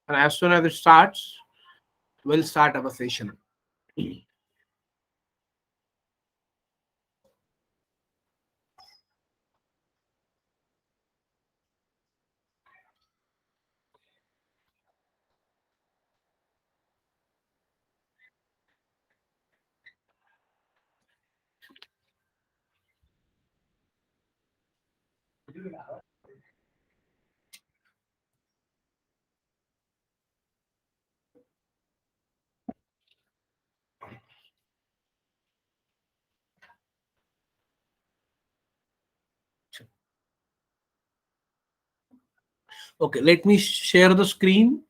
and as soon as it starts, we'll start our session. Okay, let me share the screen.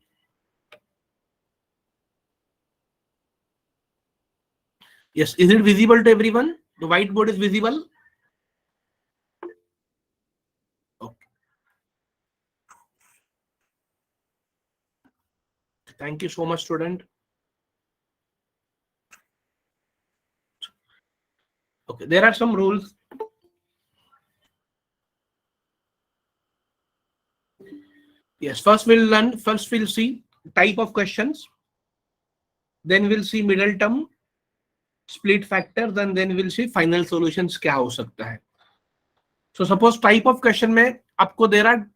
Yes, is it visible to everyone? The whiteboard is visible? Okay. Thank you so much, student. Okay, there are some rules. Yes, first we'll see type of questions. Then we'll see middle term, split factors, and then we'll see final solutions क्या हो सकता है. So suppose type of question में आपको there are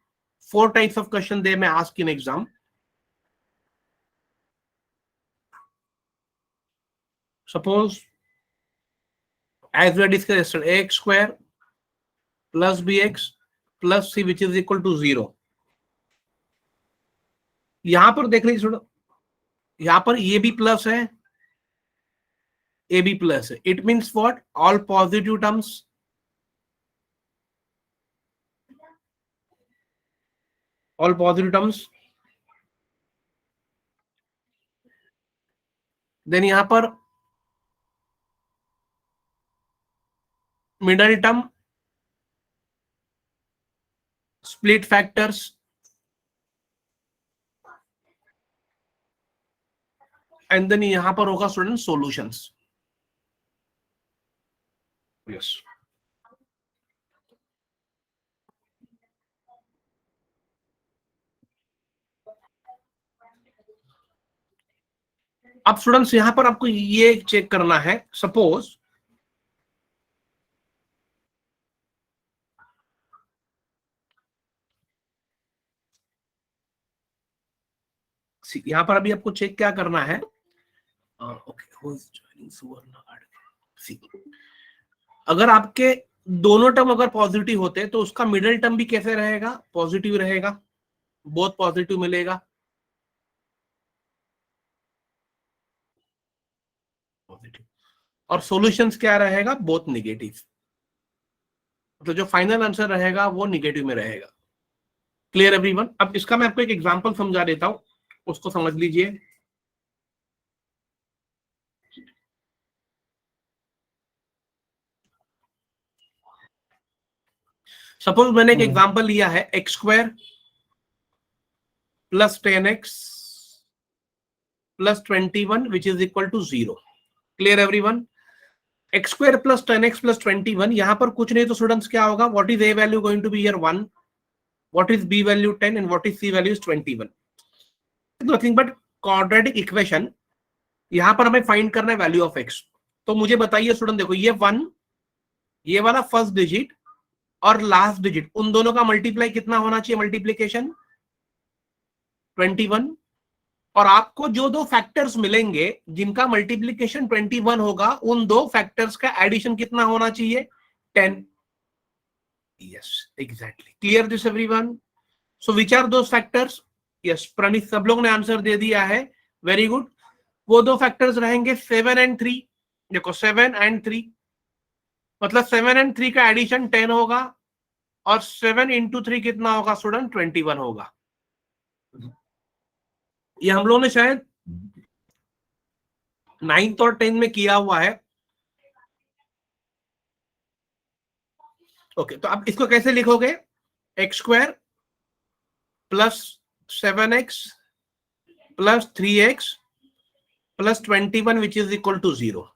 4 types of question they may ask in exam. Suppose as we discussed yesterday, ax square plus bx plus c which is equal to 0. यहां पर देख लीजिए थोड़ा, यहां पर ये भी प्लस है, ए बी प्लस है. It means what? All positive terms. All positive terms. Then यहां पर middle term, split factors, and then यहां पर होगा स्टूडेंट सॉल्यूशंस. यस, अब स्टूडेंट्स यहां पर आपको ये चेक करना है. सपोज यहां पर अभी आपको चेक क्या करना है. अगर आपके दोनों टर्म अगर पॉजिटिव होते तो उसका मिडिल टर्म भी कैसे रहेगा? पॉजिटिव रहेगा, बहुत पॉजिटिव मिलेगा. पॉजिटिव. और सॉल्यूशंस क्या रहेगा? बहुत निगेटिव. तो जो फाइनल आंसर रहेगा वो निगेटिव में रहेगा. Clear everyone? अब इसका मैं आपको एक एग्जांपल समझा देता हूं, उसको समझ लीजिए. सपोज मैंने एक एग्जांपल लिया है, x square plus 10x plus 21 which is equal to 0. Clear everyone? X square plus 10x plus 21, यहां पर कुछ नहीं तो स्टूडेंट्स क्या होगा? What is a value going to be here? 1. What is b value? 10. And what is c value? 21. Nothing but quadratic equation. यहां पर हमें फाइंड करना है वैल्यू ऑफ एक्स. तो मुझे बताइए स्टूडेंट, देखो ये 1, ये वाला फर्स्ट डिजिट और लास्ट डिजिट, उन दोनों का मल्टीप्लाई कितना होना चाहिए? मल्टीप्लीकेशन 21. और आपको जो दो फैक्टर्स मिलेंगे जिनका मल्टीप्लीकेशन 21 होगा, उन दो फैक्टर्स का एडिशन कितना होना चाहिए? 10. Yes, exactly. Clear this everyone? So which are those factors? Yes, Praneet सब लोग ने आंसर दे दिया है. Very good. वो दो फैक्टर्स रहेंगे 7 एंड 3. देखो 7 एंड 3 मतलब 7 एंड 3 का एडिशन 10 होगा और 7 इंटू 3 कितना होगा स्टूडेंट? 21 होगा. ये हम लोगों ने शायद 9th और 10th में किया हुआ है. ओके, तो आप इसको कैसे लिखोगे? X square plus 7x plus 3x plus 21 which is equal to 0.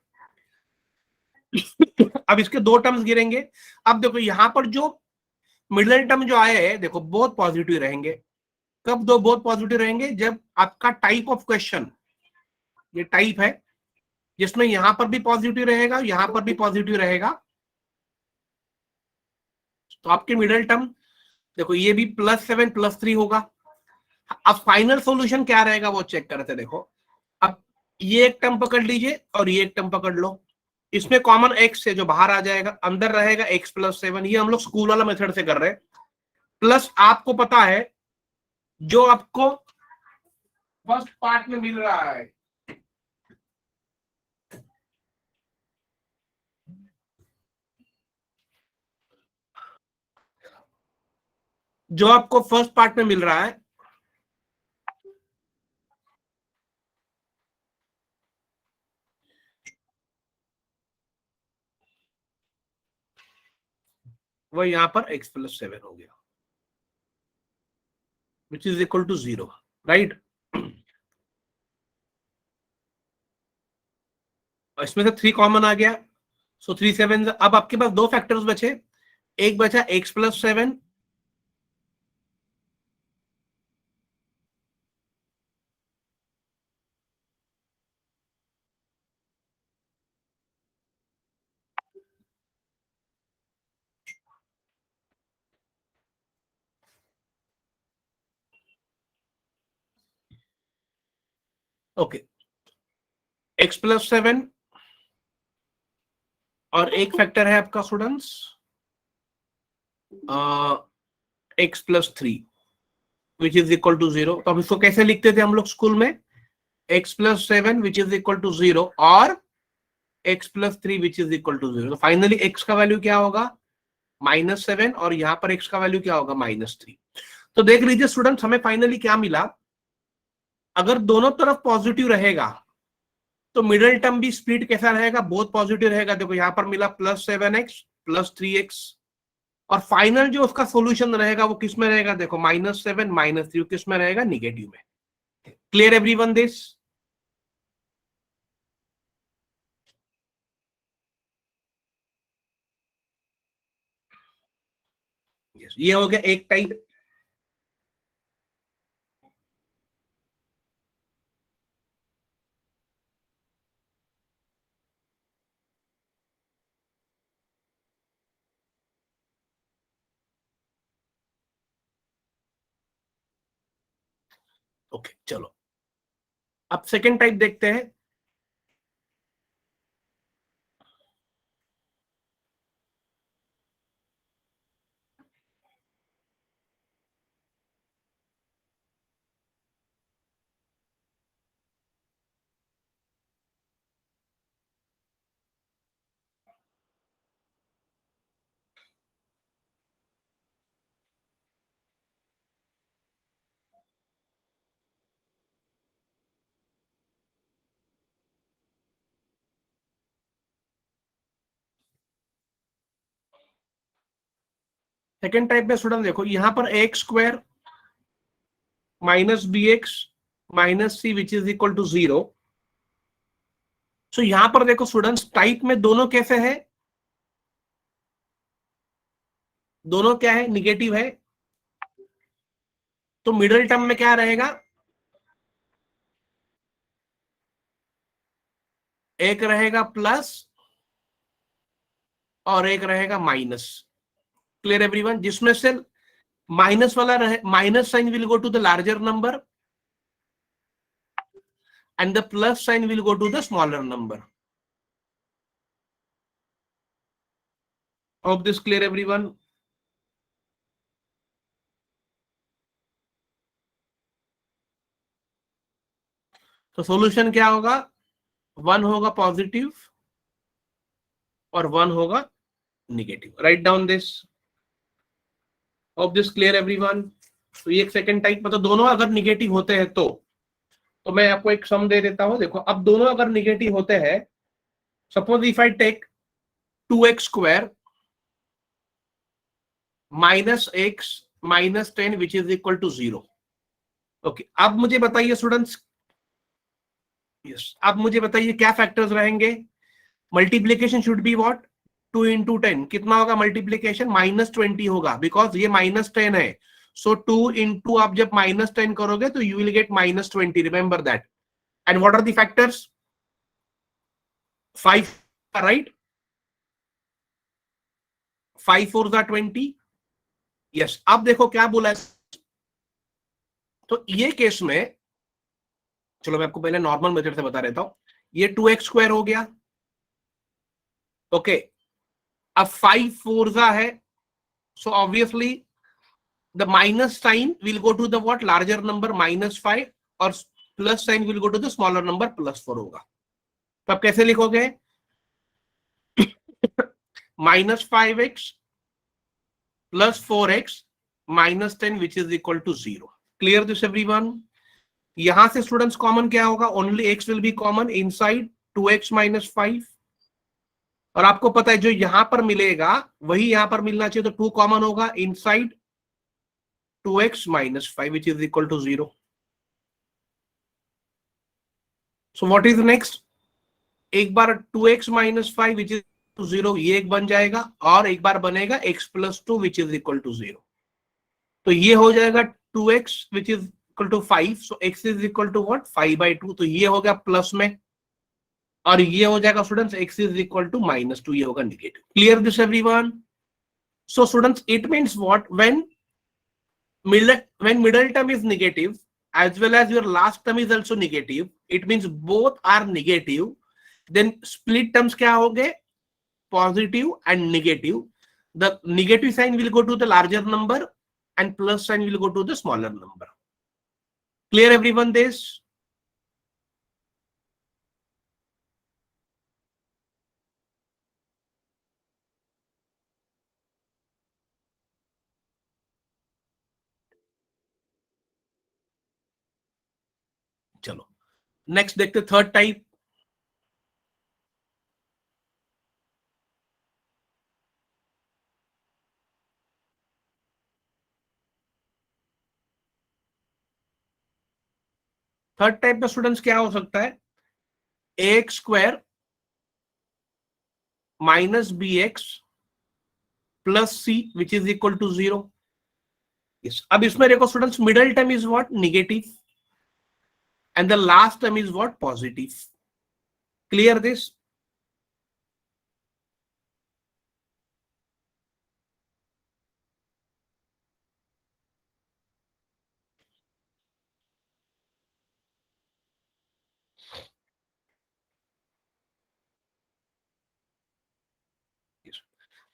अब इसके दो टर्म्स गिरेंगे. अब देखो यहां पर जो मिडिल टर्म जो आए हैं, देखो बहुत पॉजिटिव रहेंगे. कब दो बोथ पॉजिटिव रहेंगे? जब आपका टाइप ऑफ क्वेश्चन, ये टाइप है जिसमें यहां पर भी पॉजिटिव रहेगा, यहां पर भी पॉजिटिव रहेगा, तो आपके मिडिल टर्म देखो ये भी +7 +3 होगा। अब फाइनल सॉल्यूशन क्या रहेगा वो चेक करते हैं। देखो अब ये एक टर्म पकड़ लीजिए और ये एक टर्म पकड़ लो, इसमें कॉमन x से जो बाहर आ जाएगा, अंदर रहेगा x +7। ये हम लोग स्कूल वाला मेथड से कर रहे हैं। प्लस आपको पता है जो आपको फर्स्ट पार्ट में मिल रहा है, जो आपको फर्स्ट पार्ट में मिल रहा है, वो यहां पर x +7 हो गया, which is equal to 0, right. इसमें से 3 कॉमन आ गया, सो 3 7। अब आपके पास दो फैक्टर्स बचे, एक बचा x +7, ओके, x +7 और एक फैक्टर है आपका students x +3 which is equal to 0। तो अब इसको कैसे लिखते थे हम लोग स्कूल में? x +7 which is equal to 0 और x +3 which is equal to 0। तो फाइनली x का वैल्यू क्या होगा? -7, और यहां पर x का वैल्यू क्या होगा? -3। तो देख लीजिए स्टूडेंट्स, हमें फाइनली क्या मिला? अगर दोनों तरफ पॉजिटिव रहेगा तो मिडिल टर्म भी स्प्लिट कैसा रहेगा? बहुत पॉजिटिव रहेगा। देखो यहां पर मिला +7x +3x, और फाइनल जो उसका सॉल्यूशन रहेगा वो किस में रहेगा? देखो -7 -3 किस में रहेगा? निगेटिव में। Clear everyone this? ये हो गया एक टाइप। ओके चलो, अब सेकेंड टाइप देखते हैं। सेकेंड टाइप में स्टूडेंट देखो यहां पर x² -bx -c which is equal to 0। So यहां पर देखो स्टूडेंट्स, टाइप में दोनों कैसे है? दोनों क्या है? निगेटिव है। तो मिडिल टर्म में क्या रहेगा? एक रहेगा प्लस और एक रहेगा माइनस। Clear everyone? जिसमें से माइनस वाला रहे, minus sign will go to the larger number and the plus sign will go to the smaller number. Hope this clear everyone? तो सॉल्यूशन क्या होगा? 1 होगा पॉजिटिव और 1 होगा negative. Right down this. Hope this clear everyone? तो ये एक second type, मतलब दोनों अगर निगेटिव होते हैं तो मैं आपको एक सम दे देता हूं। देखो अब दोनों अगर निगेटिव होते हैं, suppose if I take 2x² -x -10 which is equal to 0। Okay, अब मुझे बताइए स्टूडेंट्स, यस अब मुझे बताइए क्या फैक्टर्स रहेंगे? Multiplication should be what? 2 × 10 कितना होगा मल्टीप्लीकेशन? -20 होगा, बिकॉज ये -10 है। सो 2 इंटू आप जब -10 करोगे तो you will get -20, remember that. And what are the factors? 5, right? 5 4 20. Yes. अब देखो क्या बोला है. तो ये केस में, चलो मैं आपको पहले नॉर्मल मेथड से बता देता हूं. ये 2x² हो गया. ओके. अब 5 4 है. So obviously the minus sign will go to the what larger number -5 और plus sign will go to the smaller number +4 होगा. तो आप कैसे लिखोगे? -5x plus 4x -10 which is equal to 0. Clear this everyone? यहां से स्टूडेंट्स कॉमन क्या होगा? Only x will be common inside 2x - 5. और आपको पता है जो यहां पर मिलेगा वही यहां पर मिलना चाहिए, तो 2 कॉमन होगा inside 2x - 5 which is equal to 0. So what is next? एक बार 2x - 5 which is 0 ये एक बन जाएगा, और एक बार बनेगा x + 2 which is equal to 0. तो ये हो जाएगा 2x which is equal to 5. So x is equal to what? 5/2. तो ये हो गया प्लस में, और ये हो जाएगा students x is equal to -2. ये होगा negative. Clear this everyone? So students, it means what? When middle term is negative as well as your last term is also negative, it means both are negative. Then split terms क्या होंगे? Positive and negative. The negative sign will go to the larger number and plus sign will go to the smaller number. Clear everyone this? चलो next देखते third type. Third type में students क्या हो सकता है? ax² - bx plus c which is equal to 0. yes. अब इसमें देखो students, middle term is what? Negative, and the last term is what? Positive. Clear this?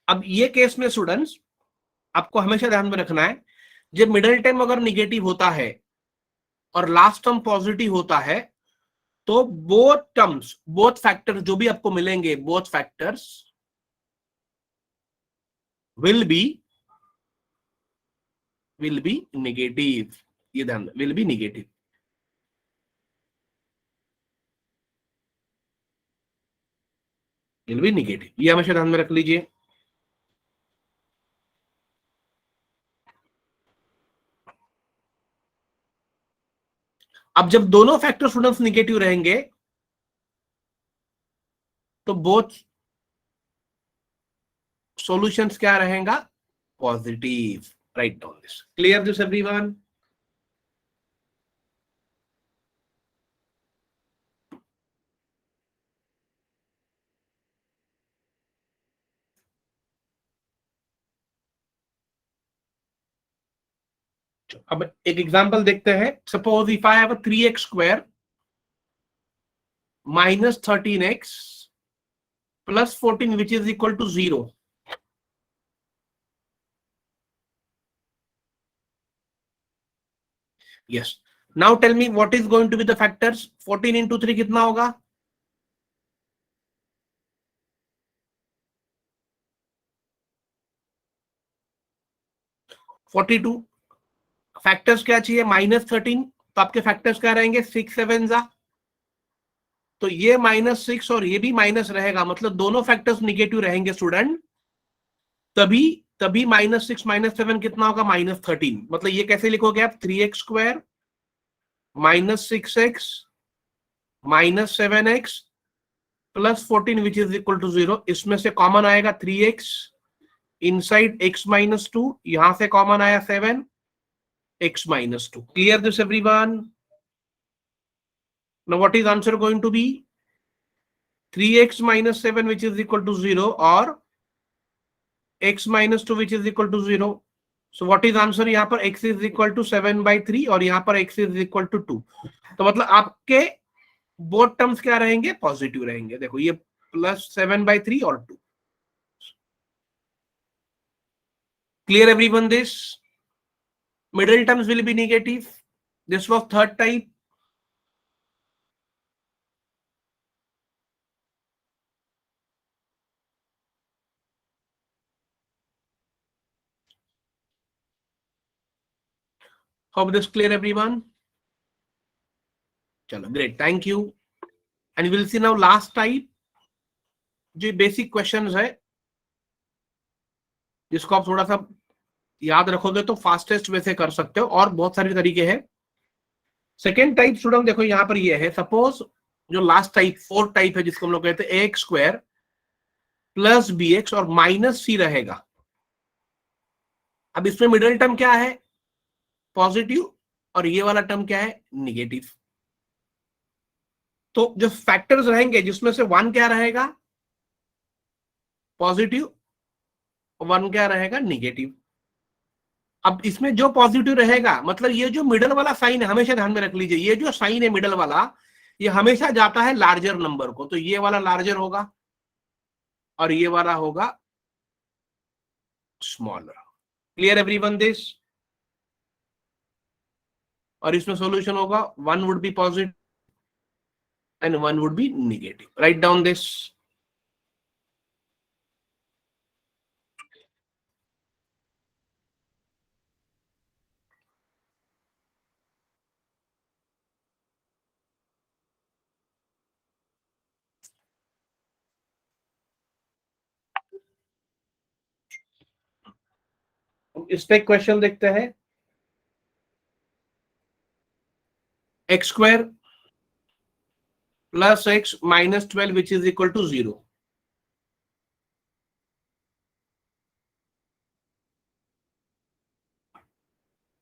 अब ये केस में स्टूडेंट्स आपको हमेशा ध्यान में रखना है, जब मिडिल टर्म अगर निगेटिव होता है और लास्ट टर्म पॉजिटिव होता है, तो बोथ टर्म्स, बोथ फैक्टर्स जो भी आपको मिलेंगे, both factors will be negative. ये ध्यान, will be negative. Will be negative, ये हमेशा ध्यान में रख लीजिए. अब जब दोनों फैक्टर स्टूडेंट्स निगेटिव रहेंगे तो बोथ सॉल्यूशंस क्या रहेगा? Positive. Right down this. Clear this everyone? अब एक एग्जांपल देखते हैं. Suppose if I have a 3x² - 13x plus 14 which is equal to 0. yes. now tell me what is going to be the factors? 14 into 3 कितना होगा? 42. Factors क्या चाहिए? -13. तो आपके फैक्टर्स क्या रहेंगे? 6 7 जा. तो ये -6 और ये भी माइनस रहेगा, मतलब दोनों फैक्टर्स निगेटिव रहेंगे स्टूडेंट. तभी -6 -7 कितना होगा? -13. मतलब ये कैसे लिखोगे आप? 3x² -6x -7x plus 14 which is equal to 0. इसमें से कॉमन आएगा 3x इनसाइड x - 2. यहां से कॉमन आया 7 x minus 2. Clear this, everyone? Now what is answer going to be? 3x minus 7 which is equal to 0 or x minus 2 which is equal to 0. So what is answer? यहाँ पर x is equal to 7/3 और यहाँ पर x is equal to 2. तो मतलब आपके both terms क्या रहेंगे? पॉजिटिव रहेंगे. देखो ये +7/3 और 2. Clear everyone this? Middle terms will be negative. This was third type. Hope this clear everyone. चलो great, thank you. And we'll see now last type, जो बेसिक क्वेश्चंस है जिसको आप थोड़ा सा याद रखोगे तो फास्टेस्ट वे से कर सकते हो, और बहुत सारे तरीके हैं. सेकेंड टाइप स्टूडेंट देखो यहां पर ये है, सपोज जो लास्ट टाइप फोर्थ टाइप है जिसको हम लोग कहते हैं a x square plus b x और माइनस सी रहेगा. अब इसमें मिडिल टर्म क्या है? पॉजिटिव, और ये वाला टर्म क्या है? निगेटिव. तो जो फैक्टर्स रहेंगे जिसमें से वन क्या रहेगा? पॉजिटिव, वन क्या रहेगा? निगेटिव. अब इसमें जो पॉजिटिव रहेगा, मतलब ये जो मिडल वाला साइन है, हमेशा ध्यान में रख लीजिए, ये जो साइन है मिडल वाला, ये हमेशा जाता है लार्जर नंबर को. तो ये वाला लार्जर होगा और ये वाला होगा स्मॉलर. Clear everyone this? और इसमें सॉल्यूशन होगा, one would be positive and one would be negative. Right down this. इस पे क्वेश्चन देखते हैं. X square plus x minus 12 which is equal to 0.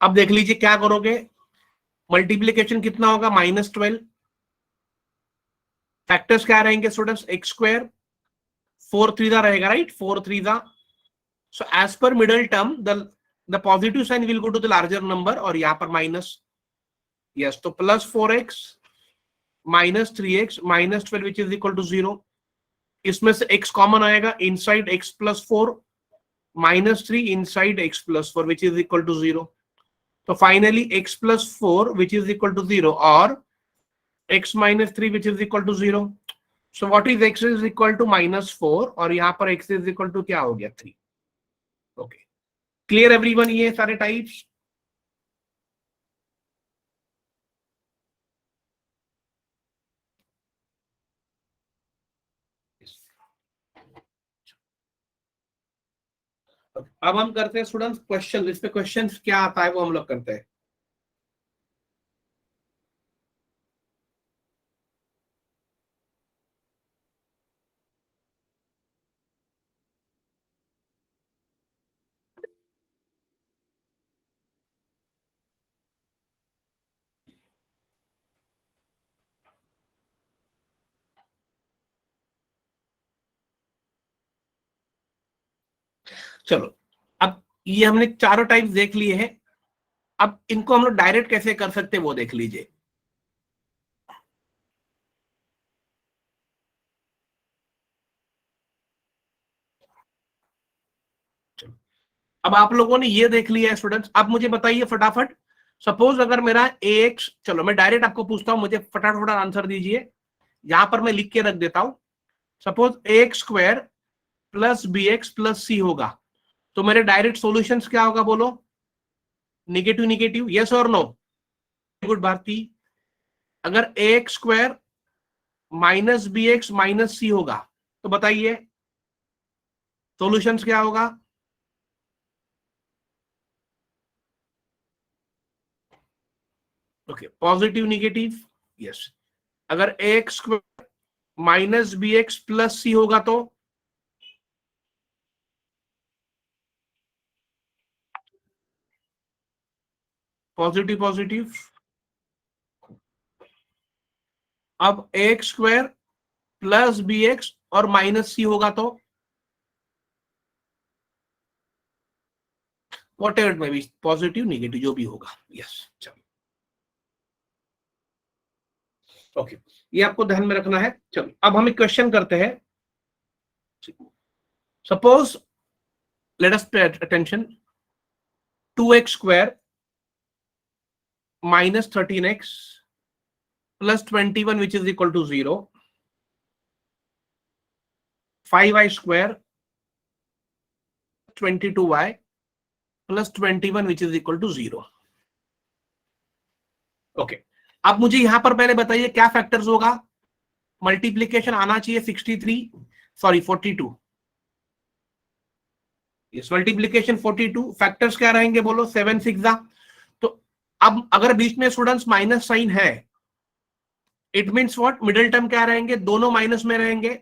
अब देख लीजिए क्या करोगे. मल्टीप्लीकेशन कितना होगा? -12. फैक्टर्स क्या रहेंगे स्टूडेंट्स? एक्स स्क्वायर 4 3 रहेगा, राइट? 4 3. सो एज पर middle term the positive sign will go to the larger number, और यहां पर माइनस. यस, तो +4x minus 3x minus 12 which is equal to 0. इसमें से x कॉमन आएगा, inside x +4 -3 inside x +4 which is equal to 0. तो finally x +4 which is equal to 0 और x -3 which is equal to 0. So what is x is equal to -4 और यहां पर x is equal to क्या हो गया? 3. Okay, clear everyone? ये सारे टाइप्स. अब हम करते हैं स्टूडेंट्स क्वेश्चन. इस पे क्वेश्चंस क्या आता है वो हम लोग करते हैं. चलो, अब ये हमने चारों टाइप देख लिए हैं. अब इनको हम लोग डायरेक्ट कैसे कर सकते हैं वो देख लीजिए. अब आप लोगों ने ये देख लिया है स्टूडेंट्स. अब मुझे बताइए फटाफट, सपोज अगर मेरा ax, चलो मैं डायरेक्ट आपको पूछता हूं, मुझे फटाफट आंसर दीजिए. यहां पर मैं लिख के रख देता हूं. Suppose ax square plus b x plus c होगा, तो मेरे डायरेक्ट सॉल्यूशंस क्या होगा? बोलो. निगेटिव निगेटिव, यस और नो? गुड भारती. अगर ax square minus b x minus c होगा तो बताइए सॉल्यूशंस क्या होगा? Okay, positive negative, yes. अगर x square minus b x plus c होगा तो पॉजिटिव पॉजिटिव। अब x square plus b x और माइनस सी होगा तो वॉट एवर में भी, पॉजिटिव निगेटिव जो भी होगा। यस, चलो ओके, ये आपको ध्यान में रखना है। चलो अब हम एक क्वेश्चन करते हैं। Suppose let us pay attention, 2x square minus 13x plus 21 which is equal to 0, 5y square 22y plus 21 which is equal to 0। Okay, अब मुझे यहां पर पहले बताइए क्या फैक्टर्स होगा। मल्टीप्लीकेशन आना चाहिए 63, सॉरी 42। इस मल्टीप्लीकेशन 42, फैक्टर्स क्या रहेंगे बोलो, 7 6 जा। तो अब अगर बीच में स्टूडेंट्स माइनस साइन है, it means what, middle term क्या रहेंगे, दोनों माइनस में रहेंगे।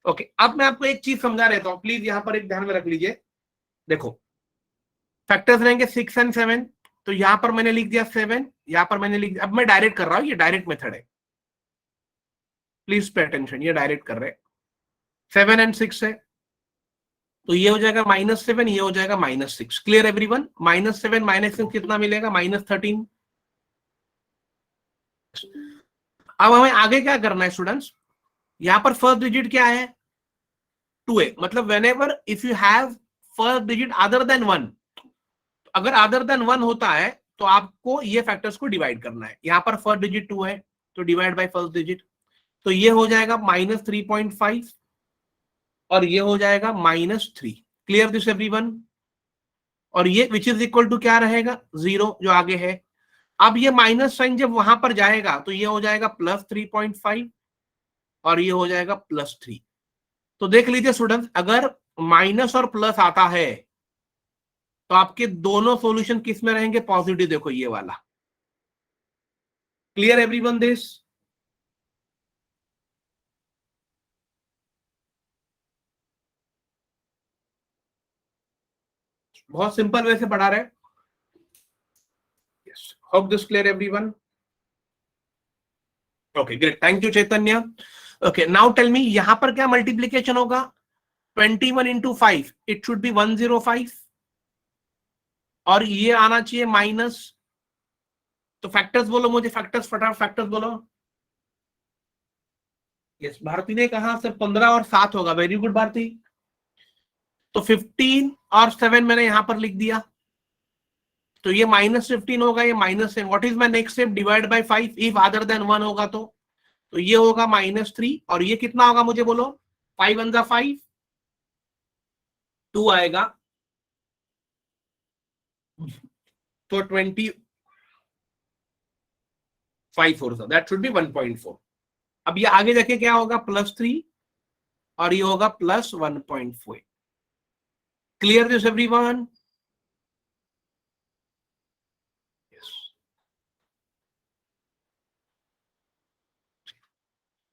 ओके, अब मैं आपको एक चीज समझा देता हूं, प्लीज यहां पर एक ध्यान में रख लीजिए। देखो फैक्टर्स रहेंगे 6 एंड 7, तो यहां पर मैंने लिख दिया 7, यहां पर मैंने लिख दिया, अब मैं डायरेक्ट कर रहा हूं, ये डायरेक्ट मेथड है, प्लीज पे अटेंशन, ये डायरेक्ट कर रहे हैं। 7 एंड 6 है, तो ये हो जाएगा -7, ये हो जाएगा -6। Clear everyone? -7 -6 कितना मिलेगा, -13। अब हमें आगे क्या करना है स्टूडेंट्स, यहां पर फर्स्ट डिजिट क्या है, 2a, मतलब whenever if you have first digit other than 1, अगर अदर देन 1 होता है तो आपको ये फैक्टर्स को डिवाइड करना है। यहां पर फर्स्ट डिजिट 2 है तो डिवाइड बाय फर्स्ट डिजिट, तो ये हो जाएगा -3.5 और ये हो जाएगा -3। Clear this everyone? और ये विच इज इक्वल टू क्या रहेगा, 0 जो आगे है। अब ये माइनस साइन जब वहां पर जाएगा तो ये हो जाएगा +3.5 और ये हो जाएगा +3। तो देख लीजिए स्टूडेंट्स, अगर माइनस और प्लस आता है तो आपके दोनों सॉल्यूशन किस में रहेंगे, पॉजिटिव। देखो ये वाला। Clear everyone this? बहुत सिंपल वे से पढ़ा रहे। Yes, hope this clear everyone? Okay great, thank you Chaitanya. Okay now tell me, यहां पर क्या मल्टीप्लीकेशन होगा, 21 इंटू 5, इट शुड बी 105, और ये आना चाहिए माइनस। तो फैक्टर्स बोलो मुझे, फैक्टर्स फटाफट फैक्टर्स बोलो। यस, भारती ने कहा सर 15 और 7 होगा, वेरी गुड भारती। तो 15 और 7 मैंने यहां पर लिख दिया, तो ये -15 होगा, ये -7। What is my next step, divide by 5 if other than 1 होगा तो ये होगा -3, और ये कितना होगा मुझे बोलो, 5 1 5, 2 आएगा, तो 25 4, दैट शुड बी 1.4। अब ये आगे जाके क्या होगा, +3 और ये होगा +1.4। Clear this everyone? Yes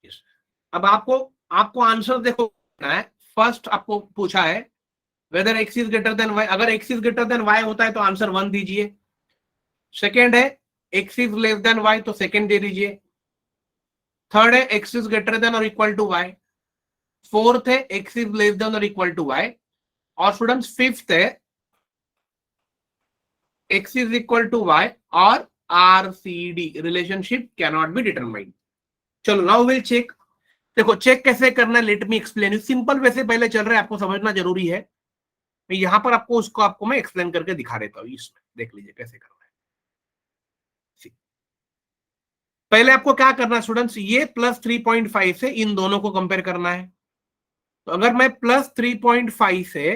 yes. अब आपको आंसर देखो है। फर्स्ट आपको पूछा है whether x is greater than y, अगर x is greater than y होता है तो आंसर 1 दीजिए। सेकेंड है x is less than y, तो सेकेंड दे दीजिए। थर्ड है x इज ग्रेटर देन और इक्वल टू y। फोर्थ है x इज लेस देन और इक्वल टू y। और स्टूडेंट्स फिफ्थ है x is equal to y और RCD relationship can not be determined. चलो नाउ विल चेक। देखो check कैसे करना है, let me explain you. Simple वैसे पहले चल रहा है, आपको समझना जरूरी है। यहां पर आपको मैं एक्सप्लेन करके दिखा देता हूँ। इसमें देख लीजिए कैसे करना है। पहले आपको क्या करना है स्टूडेंट्स, ये +3.5 से इन दोनों को कंपेयर करना है। तो अगर मैं +3.5 से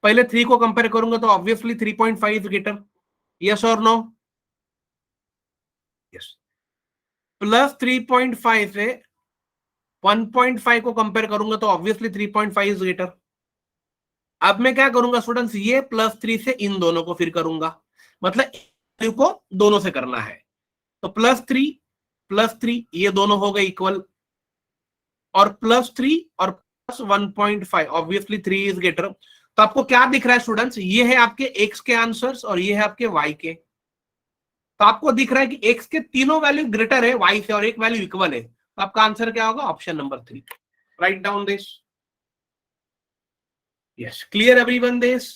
पहले 3 को कंपेयर करूंगा तो ऑब्वियसली 3.5 इज ग्रेटर। यस और नो? यस। +3.5 से 1.5 को कंपेयर करूंगा तो ऑब्वियसली 3.5 इज ग्रेटर। अब मैं क्या करूंगा स्टूडेंट्स, ये +3 से इन दोनों को फिर करूंगा, मतलब को दोनों से करना है। तो +3 ये दोनों हो गए इक्वल, और +3 और +1.5, ऑब्वियसली 3 इज ग्रेटर। तो आपको क्या दिख रहा है स्टूडेंट्स, ये है आपके x के आंसर्स और ये है आपके y के। तो आपको दिख रहा है कि एक्स के तीनों वैल्यू ग्रेटर है वाई से और एक वैल्यू इक्वल है, तो आपका आंसर क्या होगा? Option number 3. Right down this. Yes, clear everyone this?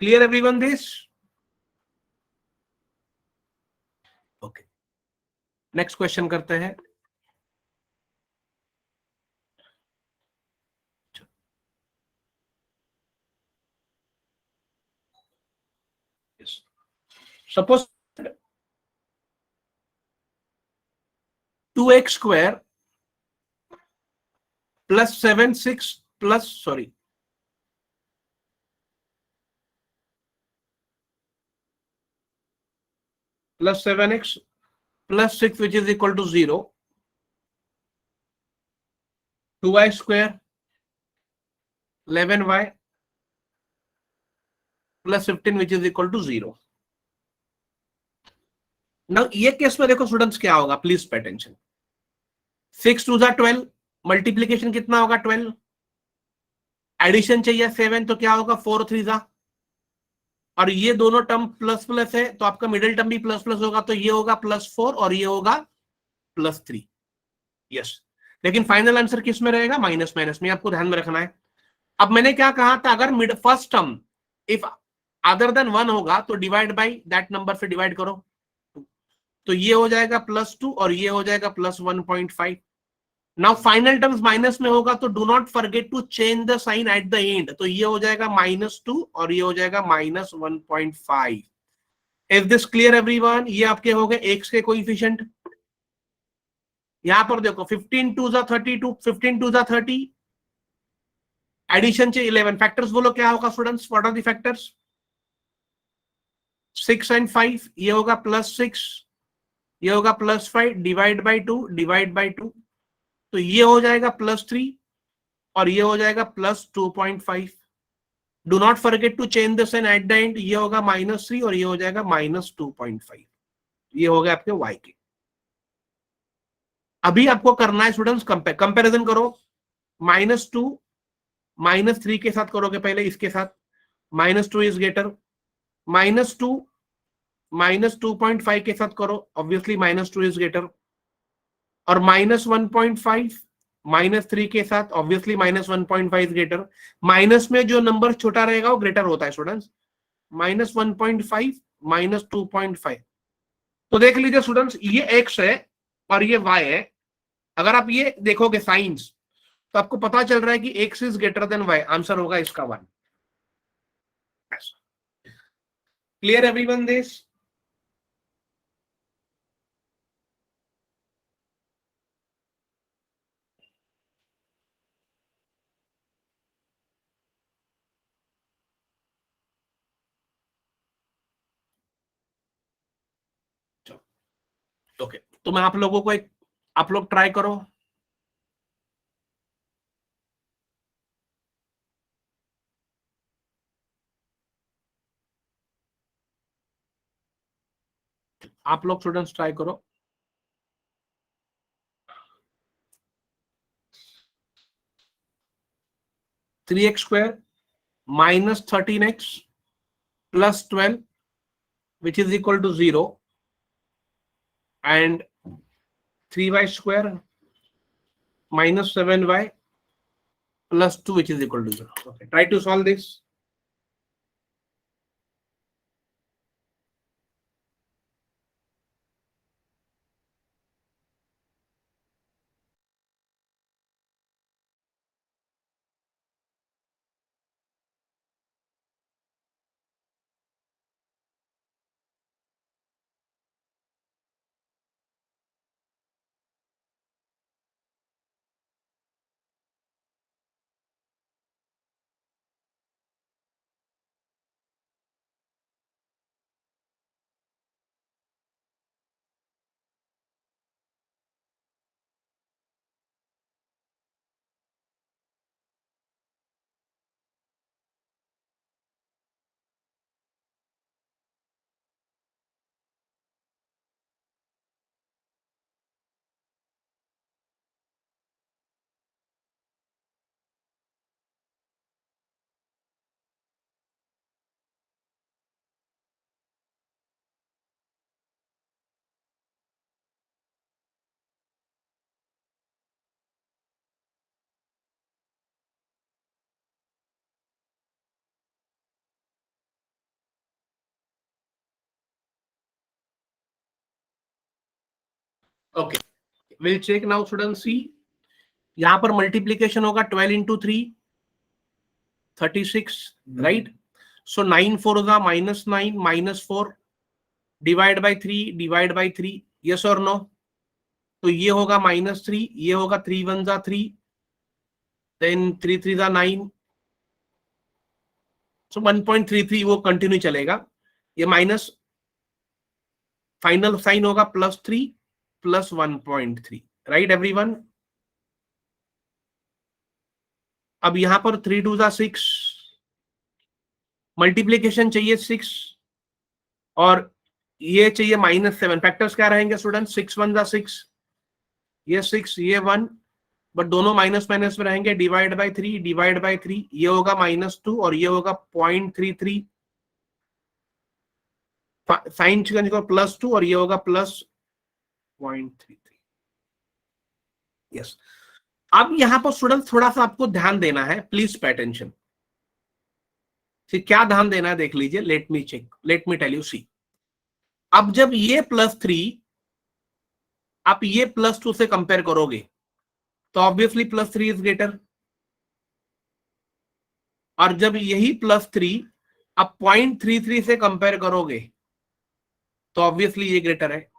Clear everyone this? Okay, next question करते हैं. Suppose 2x square plus 7 6 plus sorry plus 7x plus 6 which is equal to 0, 2y square 11y plus 15 which is equal to 0. ना ये case में देखो students क्या होगा, please pay attention. 6 2 12, multiplication कितना होगा? 12. एडिशन चाहिए 7, तो क्या होगा? 4 3 जा. और ये दोनों टर्म प्लस प्लस है, तो आपका मिडिल टर्म भी प्लस प्लस होगा, तो ये होगा +4 और ये होगा +3. यस, लेकिन फाइनल आंसर किस में रहेगा? माइनस माइनस में. आपको ध्यान में रखना है. अब मैंने क्या कहा था, अगर mid first term if other than 1 होगा तो डिवाइड बाई दैट नंबर से डिवाइड करो, तो ये हो जाएगा +2 और ये हो जाएगा +1.5. नाउ फाइनल टर्म्स माइनस में होगा, तो do not forget to change the sign at the end, तो ये हो जाएगा -2 और ये हो जाएगा -1.5. Is this clear everyone? ये आपके हो गए एक्स के कोएफिशिएंट. यहां पर देखो 15 2 जा 32, 15 2 जा 30, एडिशन चाहिए 11. फैक्टर्स बोलो क्या होगा students? What are the factors? 6 and 5. ये होगा +6, ये होगा +5 डिवाइड बाई 2 डिवाइड बाई 2, तो ये हो जाएगा +3 और ये हो जाएगा +2.5. Do not forget to change this and at the end, ये होगा -3 और ये हो जाएगा -2.5. ये हो गया आपके y के. अभी आपको करना है स्टूडेंट्स कंपेरिजन करो. -2 -3 के साथ करोगे पहले, इसके साथ -2 इज ग्रेटर. -2 -2.5 के साथ करो, ऑब्वियसली -2 इज ग्रेटर. और -1.5 -3 के साथ, ऑब्वियसली -1.5 इज ग्रेटर. माइनस में जो नंबर छोटा रहेगा वो ग्रेटर होता है स्टूडेंट्स. -1.5 -2.5. तो देख लीजिए स्टूडेंट्स, ये x है और ये y है. अगर आप ये देखोगे साइंस, तो आपको पता चल रहा है कि x is greater than y. Answer होगा इसका 1. Clear everyone this? ओके, तो मैं आप लोगों को एक, आप लोग ट्राई करो. आप लोग स्टूडेंट्स ट्राई करो. 3x square -13x +12 which is equal to 0 and 3y square -7y +2 which is equal to 0. Okay, try to solve this. Okay, will check now student see, यहां पर मल्टीप्लीकेशन होगा 12 इंटू 3 36, राइट? So 9 4 -9 -4 divide by 3 divide by 3, yes और no? तो ये होगा -3, ये होगा 3 1 3, देन 3 3 9, सो 1.33 वो कंटिन्यू चलेगा। ये माइनस फाइनल साइन होगा +3 + 1.3, राइट एवरीवन? अब यहां पर 3 2 6, मल्टीप्लीकेशन चाहिए 6 और ये चाहिए -7। फैक्टर्स क्या रहेंगे स्टूडेंट? 6 1 6, ये 6 ये 1, बट दोनों माइनस माइनस में रहेंगे। डिवाइड बाई 3 डिवाइड बाई 3, ये होगा -2 और ये होगा 0.33, साइन चेंज को +2 और ये होगा +0.33, यस। अब यहां पर स्टूडेंट थोड़ा सा आपको ध्यान देना है, प्लीज पे अटेंशन। क्या ध्यान देना है देख लीजिए, let me check, let me tell you see. अब जब ये +3 आप ये +2 से कंपेयर करोगे तो ऑब्वियसली +3 इज ग्रेटर, और जब यही +3 आप 0.33 से कंपेयर करोगे तो ऑब्वियसली ये ग्रेटर है।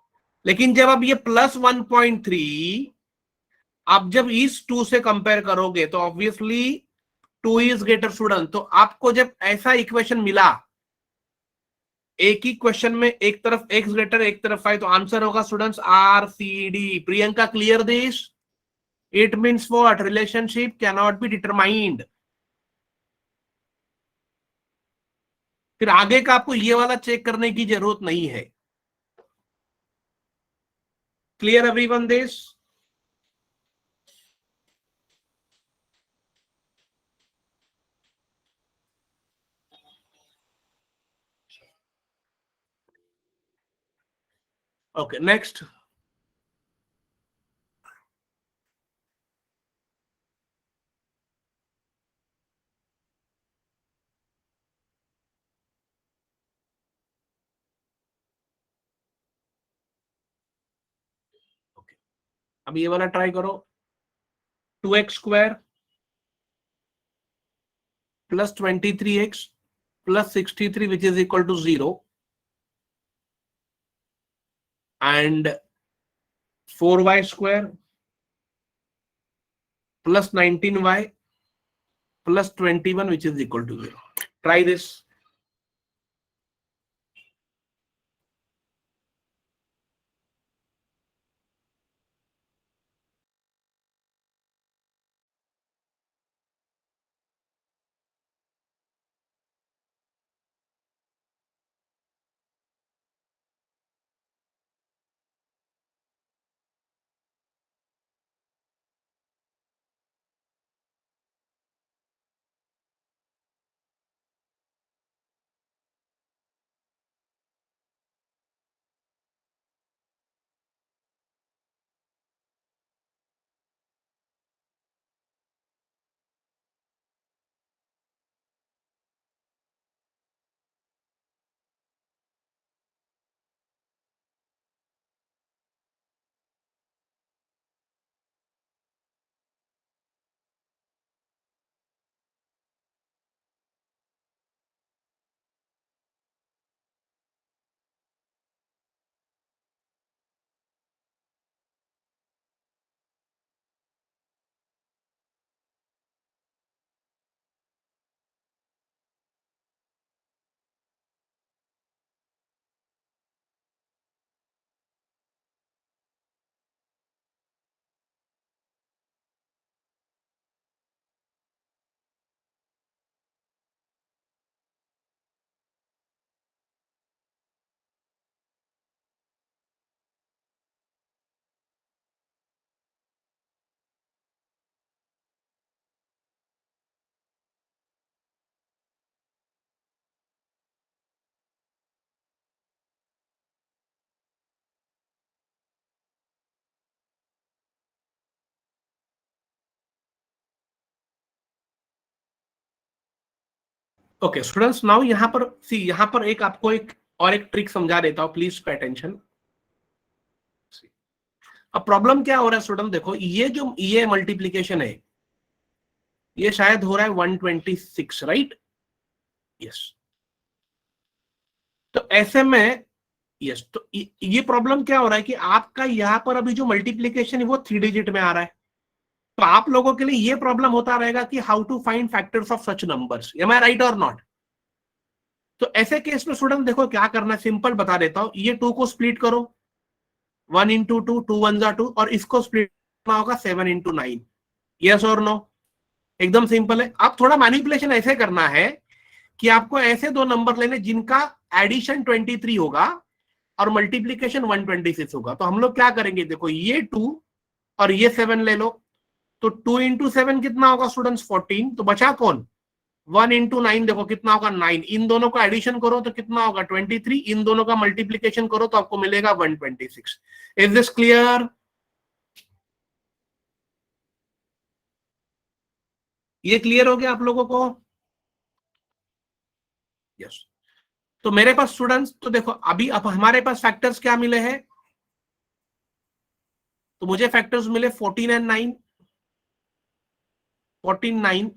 लेकिन जब आप ये +1.3 आप जब इस 2 से कंपेयर करोगे तो ऑब्वियसली 2 इज ग्रेटर स्टूडेंट। तो आपको जब ऐसा इक्वेशन मिला, एक ही क्वेश्चन में एक तरफ x ग्रेटर एक तरफ y, तो आंसर होगा students RCD। Priyanka, clear this? It means what? Relationship can not be determined. फिर आगे का आपको ये वाला चेक करने की जरूरत नहीं है। Clear everyone this? Okay, next. अब ये वाला ट्राई करो। 2x² + 23x + 63 which is equal to 0 and 4y² + 19y + 21 which is equal to 0. Try this. Okay students, now यहां पर सी, यहां पर एक आपको एक और एक ट्रिक समझा देता हूं, प्लीज पे अटेंशन। अब प्रॉब्लम क्या हो रहा है स्टूडेंट, देखो ये मल्टीप्लीकेशन है, ये शायद हो रहा है 126, राइट? यस। तो ऐसे में यस, तो ये प्रॉब्लम क्या हो रहा है कि आपका यहां पर अभी जो मल्टीप्लीकेशन है वो 3 डिजिट में आ रहा है। तो आप लोगों के लिए ये प्रॉब्लम होता रहेगा कि how to find factors of such numbers, am I right और नॉट? तो ऐसे केस में स्टूडेंट देखो क्या करना है, सिंपल बता देता हूं, ये 2 को स्प्लिट करो, 1 into 2, 2 1 जा 2, और इसको स्प्लिट करना होगा 7 into 9। यस और नो? एकदम सिंपल है। अब थोड़ा मैनिपुलेशन ऐसे करना है कि आपको ऐसे दो नंबर लेने जिनका एडिशन 23 होगा और मल्टीप्लीकेशन 126 होगा। तो हम लोग क्या करेंगे, देखो ये 2 और ये 7 ले लो, तो 2 into 7 कितना होगा स्टूडेंट्स, 14। तो बचा कौन, 1 into 9, देखो कितना होगा 9। इन दोनों का एडिशन करो तो कितना होगा 23, इन दोनों का मल्टीप्लीकेशन करो तो आपको मिलेगा 126। Is this clear? ये क्लियर हो गया आप लोगों को? यस। तो मेरे पास स्टूडेंट्स, तो देखो अभी अब हमारे पास फैक्टर्स क्या मिले हैं, तो मुझे फैक्टर्स मिले 14 एंड 9, 14 9,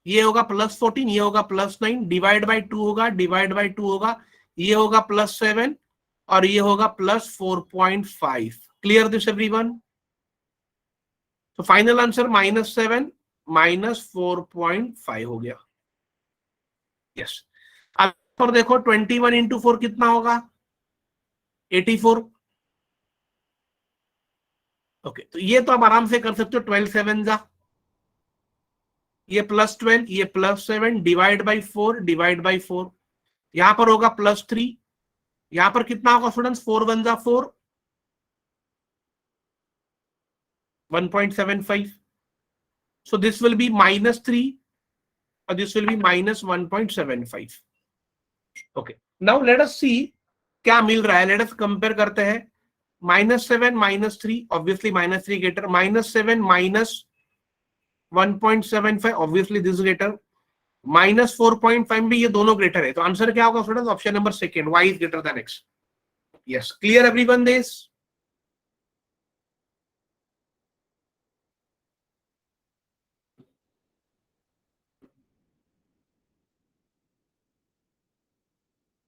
ये होगा +14, ये होगा +9, डिवाइड बाई 2 होगा, डिवाइड बाई 2 होगा, ये होगा +7 और ये होगा +4.5। Clear this everyone? तो फाइनल आंसर -7 -4.5 हो गया। यस। अब पर देखो 21 into 4 कितना होगा, 84। ओके, तो ये तो आप आराम से कर सकते हो, 12 7 जा, ये +12, ये +7, डिवाइड बाई 4, डिवाइड बाई 4, यहां पर होगा +3, यहां पर कितना होगा स्टूडेंट्स, 4 1 जा 4, 1.75। So this will be -3 or this will be -1.75. Okay. Now let us see क्या मिल रहा है, let us compare करते हैं। -7 -3, obviously -3 greater, -7 -1.75, obviously this greater, -4.5 भी ये दोनों ग्रेटर है। तो आंसर क्या होगा student, option number second, y is greater than x। Yes, clear everyone this?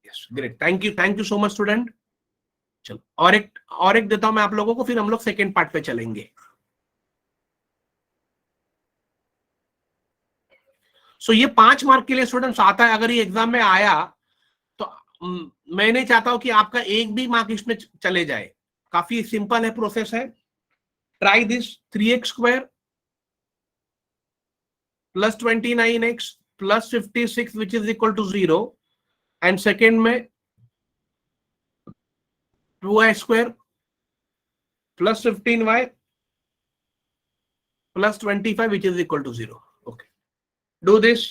Yes, great, thank you so much student. चलो और एक देता हूं मैं आप लोगों को, फिर हम लोग सेकेंड पार्ट पे चलेंगे। सो ये 5 मार्क के लिए स्टूडेंट्स आता है, अगर ये एग्जाम में आया तो मैं नहीं चाहता हूं कि आपका एक भी मार्क इसमें चले जाए। काफी सिंपल है, प्रोसेस है। Try this, 3x² +29x +56 which is equal to 0, and second में 2y² +15y +25 which is equal to 0। Okay, do this.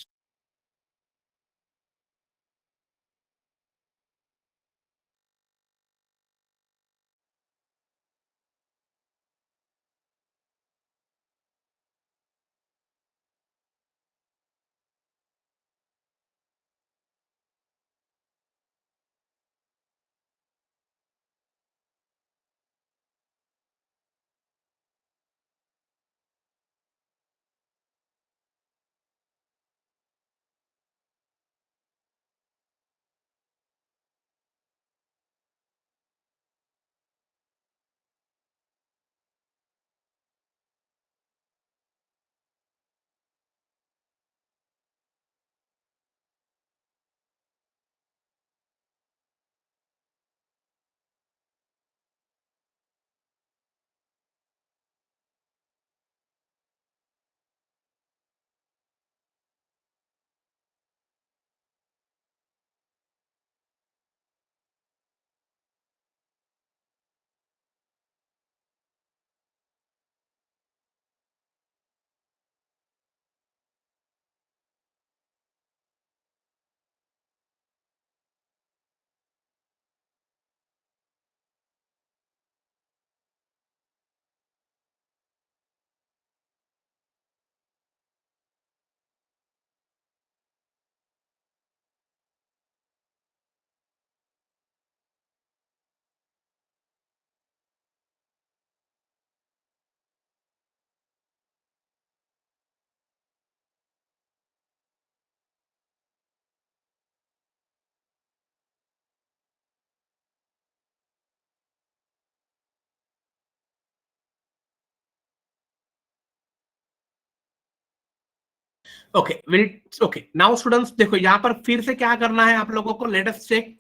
Okay will okay now students देखो यहां पर फिर से क्या करना है आप लोगों को, लेट अस चेक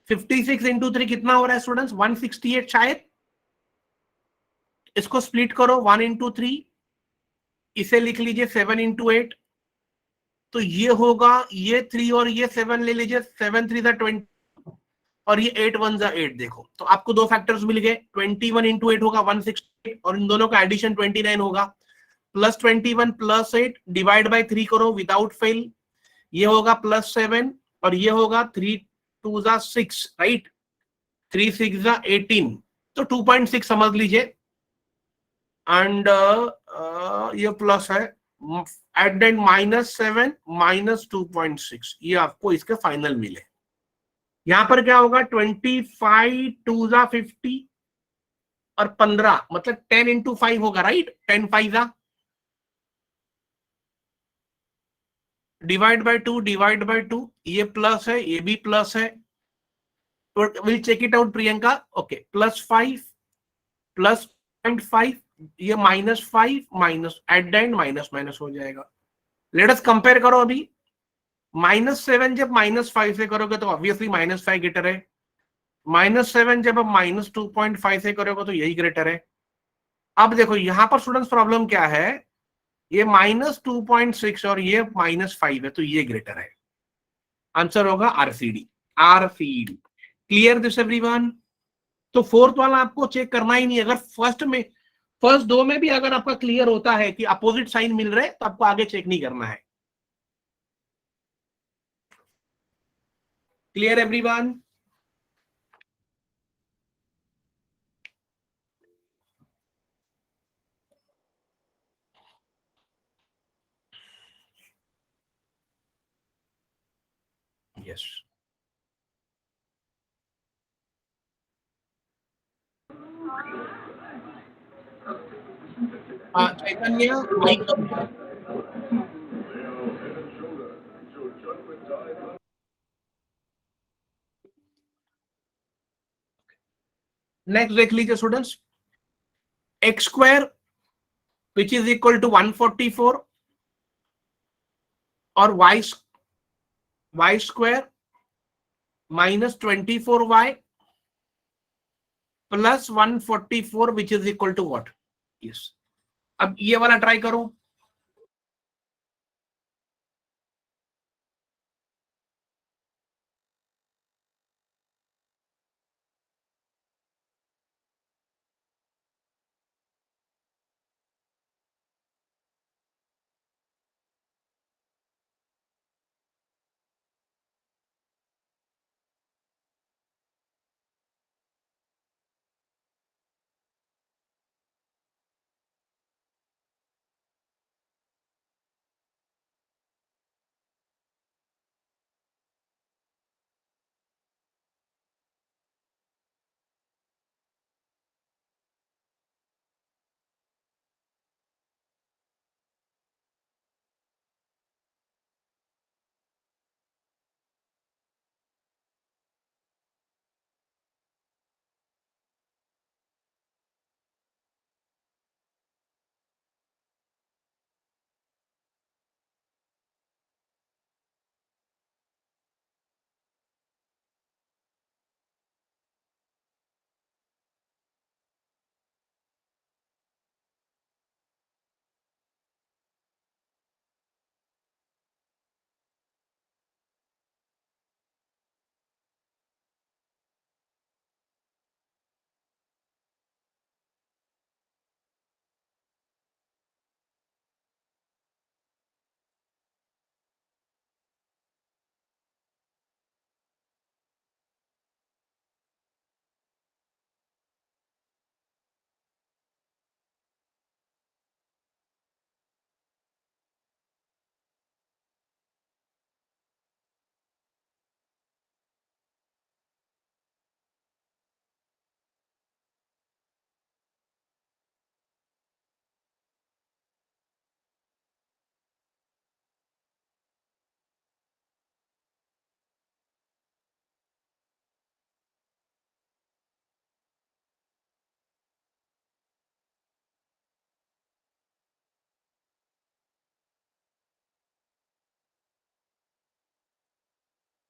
56 इंटू 3 कितना हो रहा है स्टूडेंट्स, 168 शायद। इसको स्प्लिट करो 1 इंटू 3, इसे लिख लीजिए 7 इंटू 8, तो ये होगा, ये 3 और ये 7 ले लीजिए, 7 3 20 और ये 8 1 8। देखो तो आपको दो फैक्टर्स मिल गए, 21 इंटू 8 होगा 168 और इन दोनों का एडिशन 29 होगा, प्लस 21 प्लस 8 डिवाइड बाई 3 करो विदाउट फेल, ये होगा प्लस 7 और ये होगा 3 2 6 राइट, 3 6 18, तो 2.6 समझ लीजिए। एंड ये प्लस है, एट देन -7 -2.6, ये आपको इसके फाइनल मिले। यहां पर क्या होगा, 25 2 50 और 15 मतलब 10 इंटू 5 होगा right, 10 5 divide by 2 divide by 2, ये प्लस है ये भी प्लस है, तो will check it out Priyanka. Okay +5 +0.5, ये -5 minus at the end minus minus हो जाएगा। लेट अस कंपेयर करो अभी, -7 जब -5 से करोगे तो ऑब्वियसली -5 ग्रेटर है, -7 जब आप -2.5 से करोगे तो यही ग्रेटर है। अब देखो यहां पर स्टूडेंट्स प्रॉब्लम क्या है, ये -2.6 और ये -5 है, तो ये ग्रेटर है। आंसर होगा RCD, RCD. Clear this everyone? तो फोर्थ वाला आपको चेक करना ही नहीं, अगर फर्स्ट दो में भी अगर आपका क्लियर होता है कि अपोजिट साइन मिल रहे तो आपको आगे चेक नहीं करना है। Clear everyone? Yes. Chaitanya mic. Next देख लीजिए students, x square which is equal to 144 और y square -24y plus 144 which is equal to what. Yes, अब ये वाला ट्राई करो।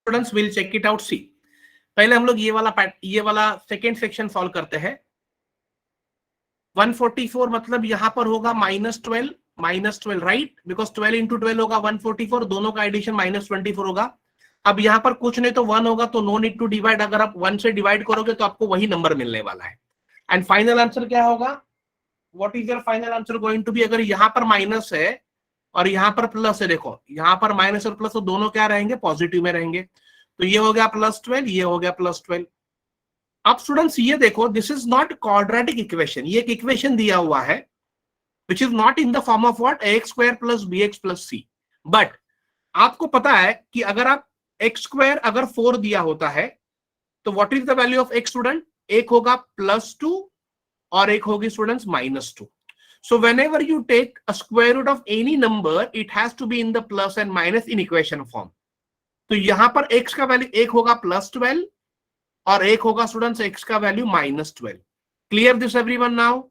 Students will check it out. See, पहले हम लोग ये वाला सेकेंड सेक्शन सॉल्व करते हैं। 144 मतलब यहां पर होगा -12 राइट, बिकॉज 12 इंटू 12 होगा 144, दोनों का एडिशन -24 होगा। अब यहां पर कुछ नहीं तो 1 होगा, तो नो नीड टू डिवाइड, अगर आप 1 से डिवाइड करोगे तो आपको वही नंबर मिलने वाला है। एंड फाइनल आंसर क्या होगा? What is your final answer going to be? अगर यहां पर माइनस है और यहां पर प्लस है, देखो यहां पर माइनस और प्लस तो दोनों क्या रहेंगे? पॉजिटिव में रहेंगे। तो ये हो गया +12, ये हो गया +12। अब स्टूडेंट्स ये देखो, this is not quadratic equation, ये एक इक्वेशन दिया हुआ है which is not in the form of what? ax² + bx + c। But आपको पता है कि अगर आप x² अगर 4 दिया होता है तो what is the value of x student? एक होगा +2 और एक होगी students -2। So whenever you take a square root of any number, it has to be in the plus and minus in equation form. तो यहां पर x का value एक होगा +12 और एक होगा स्टूडेंट्स x का value -12। Clear this everyone now?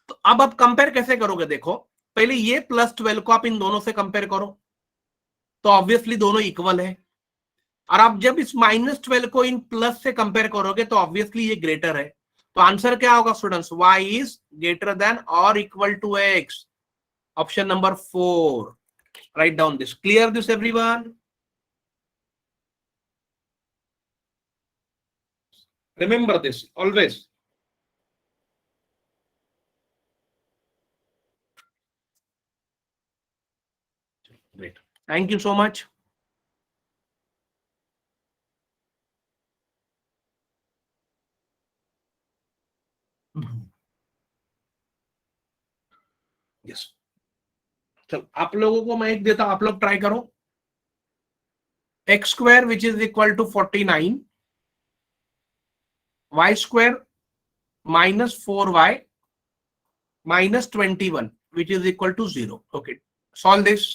तो अब आप कंपेयर कैसे करोगे? देखो पहले ये +12 को आप इन दोनों से कंपेयर करो, तो ऑब्वियसली दोनों इक्वल है। और आप जब इस -12 को इन प्लस से कंपेयर करोगे तो ऑब्वियसली ये ग्रेटर है। तो आंसर क्या होगा students? y is greater than और equal to x। Option number 4। Right down this. Clear this everyone? Remember this always. Great, thank you so much. Yes, चलो आप लोगों को मैं एक देता हूं, आप लोग ट्राई करो। x² which is equal to 49, y² -4y -21 which is equal to 0. Okay, solve this.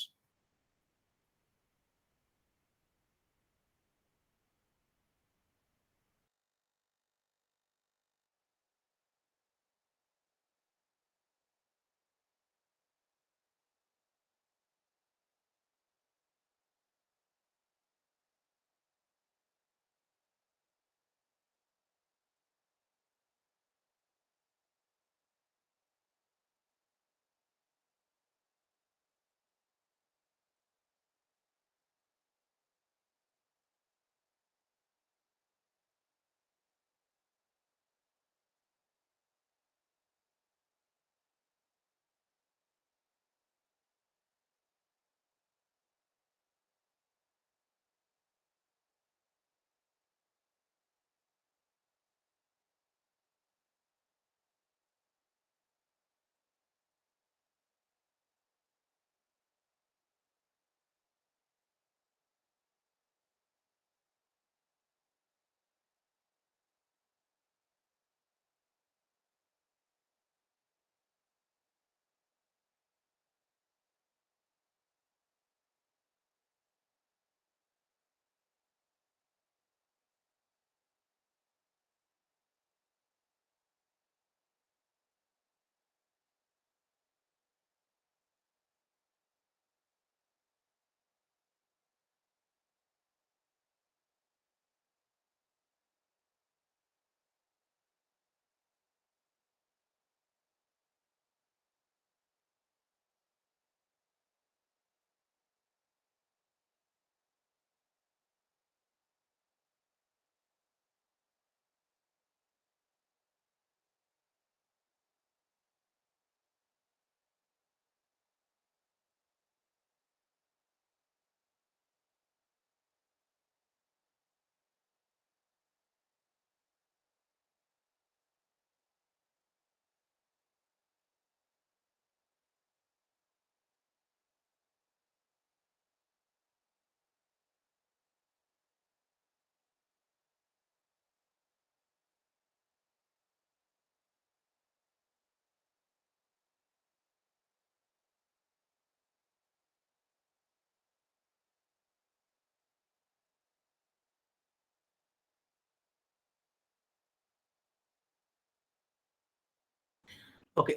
Okay,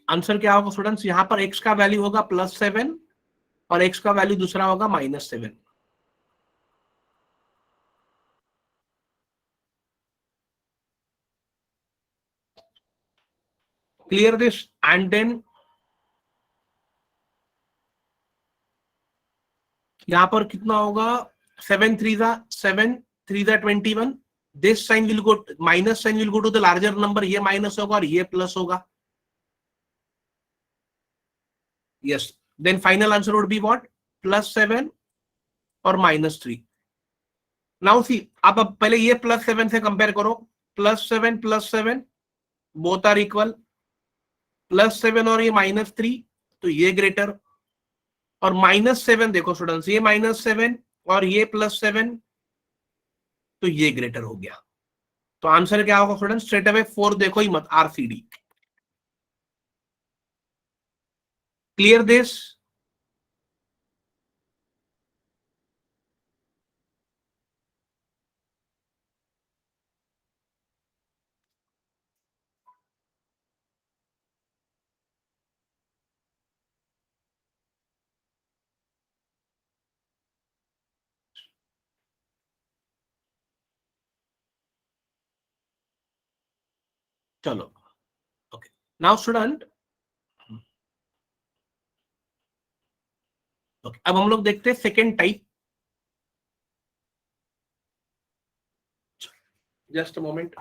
answer क्या होगा स्टूडेंट्स? यहां पर x का वैल्यू होगा +7 और x का वैल्यू दूसरा होगा -7। clear this, and then यहां पर कितना होगा, 7 3 7 3 21, this sign will go, minus sign will go to the larger number, ये माइनस होगा और ये प्लस होगा. Yes, then final answer would be what, +7 और -3. नाउ सी, अब पहले ये +7 से कंपेयर करो, +7 बोथ आर इक्वल, +7 और ये -3, तो ये ग्रेटर, और -7 देखो स्टूडेंट्स, ये -7 और ये +7, तो ये ग्रेटर हो गया. तो आंसर क्या होगा स्टूडेंट, स्ट्रेट अवे 4 देखो ही मत, RCD. Clear this? चलो, ओके. नाउ स्टूडेंट, ओके, अब हम लोग देखते हैं second type. Just a moment.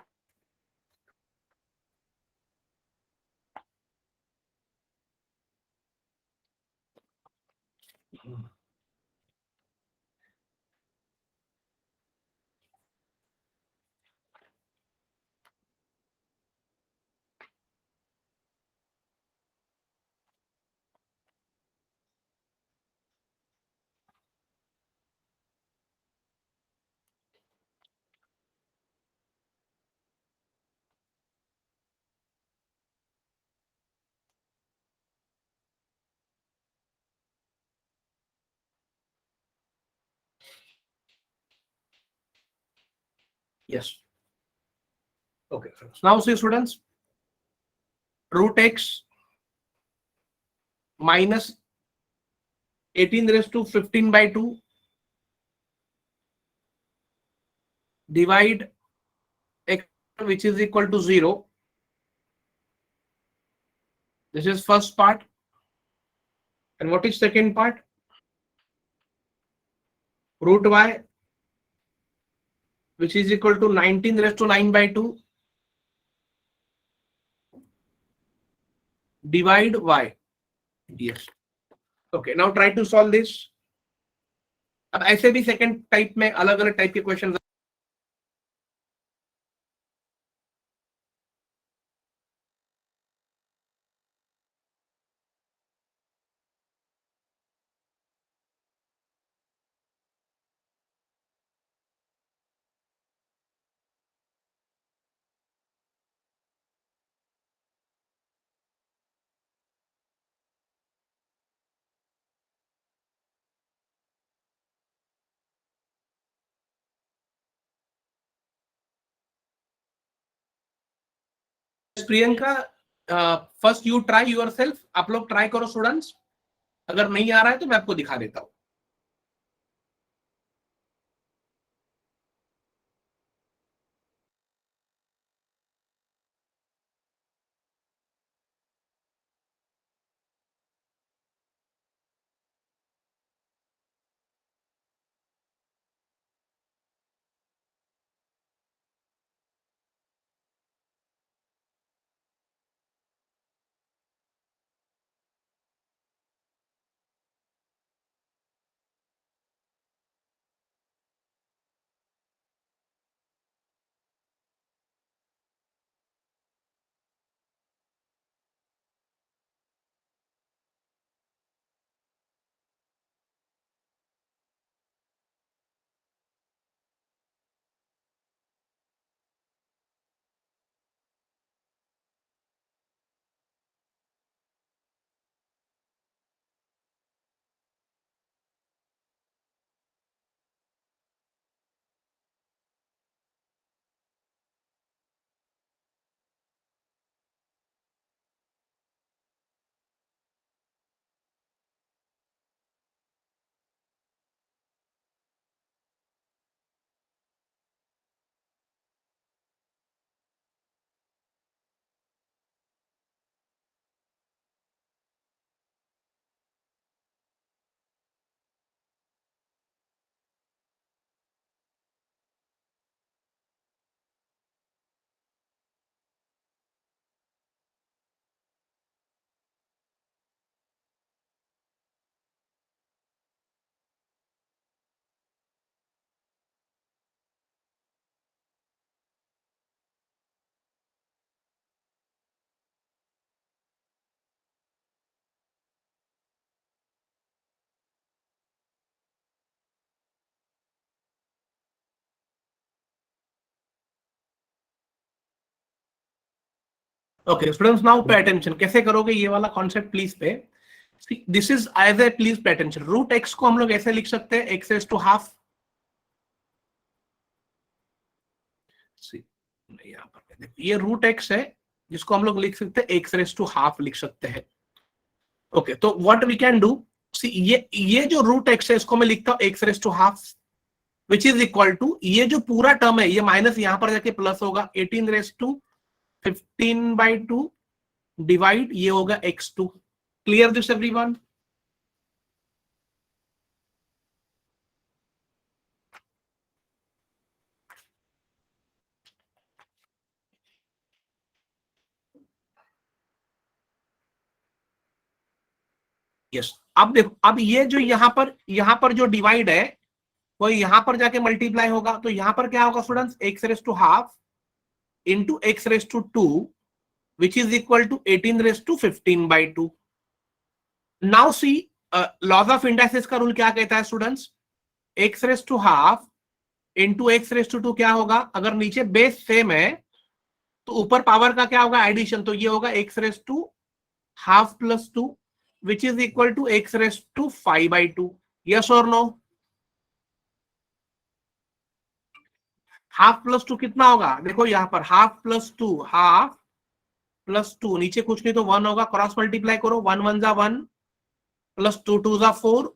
Yes, okay. Now see students, √x -18^15/2 divide x which is equal to 0. This is first part. And what is second part? √y which is equal to 19^9/2 divide y. Yes. Okay, now try to solve this. अब ऐसे भी second type में अलग अलग type के question. Priyanka, first you try your self. आप लोग try करो स्टूडेंट्स, अगर नहीं आ रहा है तो मैं आपको दिखा देता हूं. Okay students, now pay attention, कैसे करोगे ये वाला concept please pay. This is as a, please pay attention, root x को हम लोग ऐसे लिख सकते हैं एक्स रेज टू हाफ। यहाँ पर देखो ये रूट एक्स है, जिसको हम लोग लिख सकते हैं एक्स रेज टू हाफ लिख सकते हैं। ओके, तो what we can do, see ये जो रूट एक्स है इसको मैं लिखता हूं x raise to half, which is equal to ये जो पूरा टर्म है ये माइनस यहां पर जाके प्लस होगा 18 रेज टू 15/2 डिवाइड ये होगा x2। Clear this everyone? Yes. अब देखो, अब ये जो यहां पर जो डिवाइड है वो यहां पर जाके मल्टीप्लाई होगा, तो यहां पर क्या होगा students, x raise to half into x raise to 2 which is equal to 18 raise to 15/2। Now see, laws of indices का रूल क्या कहता है students, x raise to half into x raise to 2 क्या होगा, अगर नीचे बेस सेम है तो ऊपर पावर का क्या होगा, एडिशन, तो ये होगा x raise to half plus 2 which is equal to x raise to 5/2। Yes और नो? हाफ प्लस 2 कितना होगा, देखो यहां पर हाफ प्लस 2, हाफ प्लस 2, नीचे कुछ नहीं तो 1 होगा, क्रॉस मल्टीप्लाई करो, 1 1 जा 1 प्लस 2 2 जा 4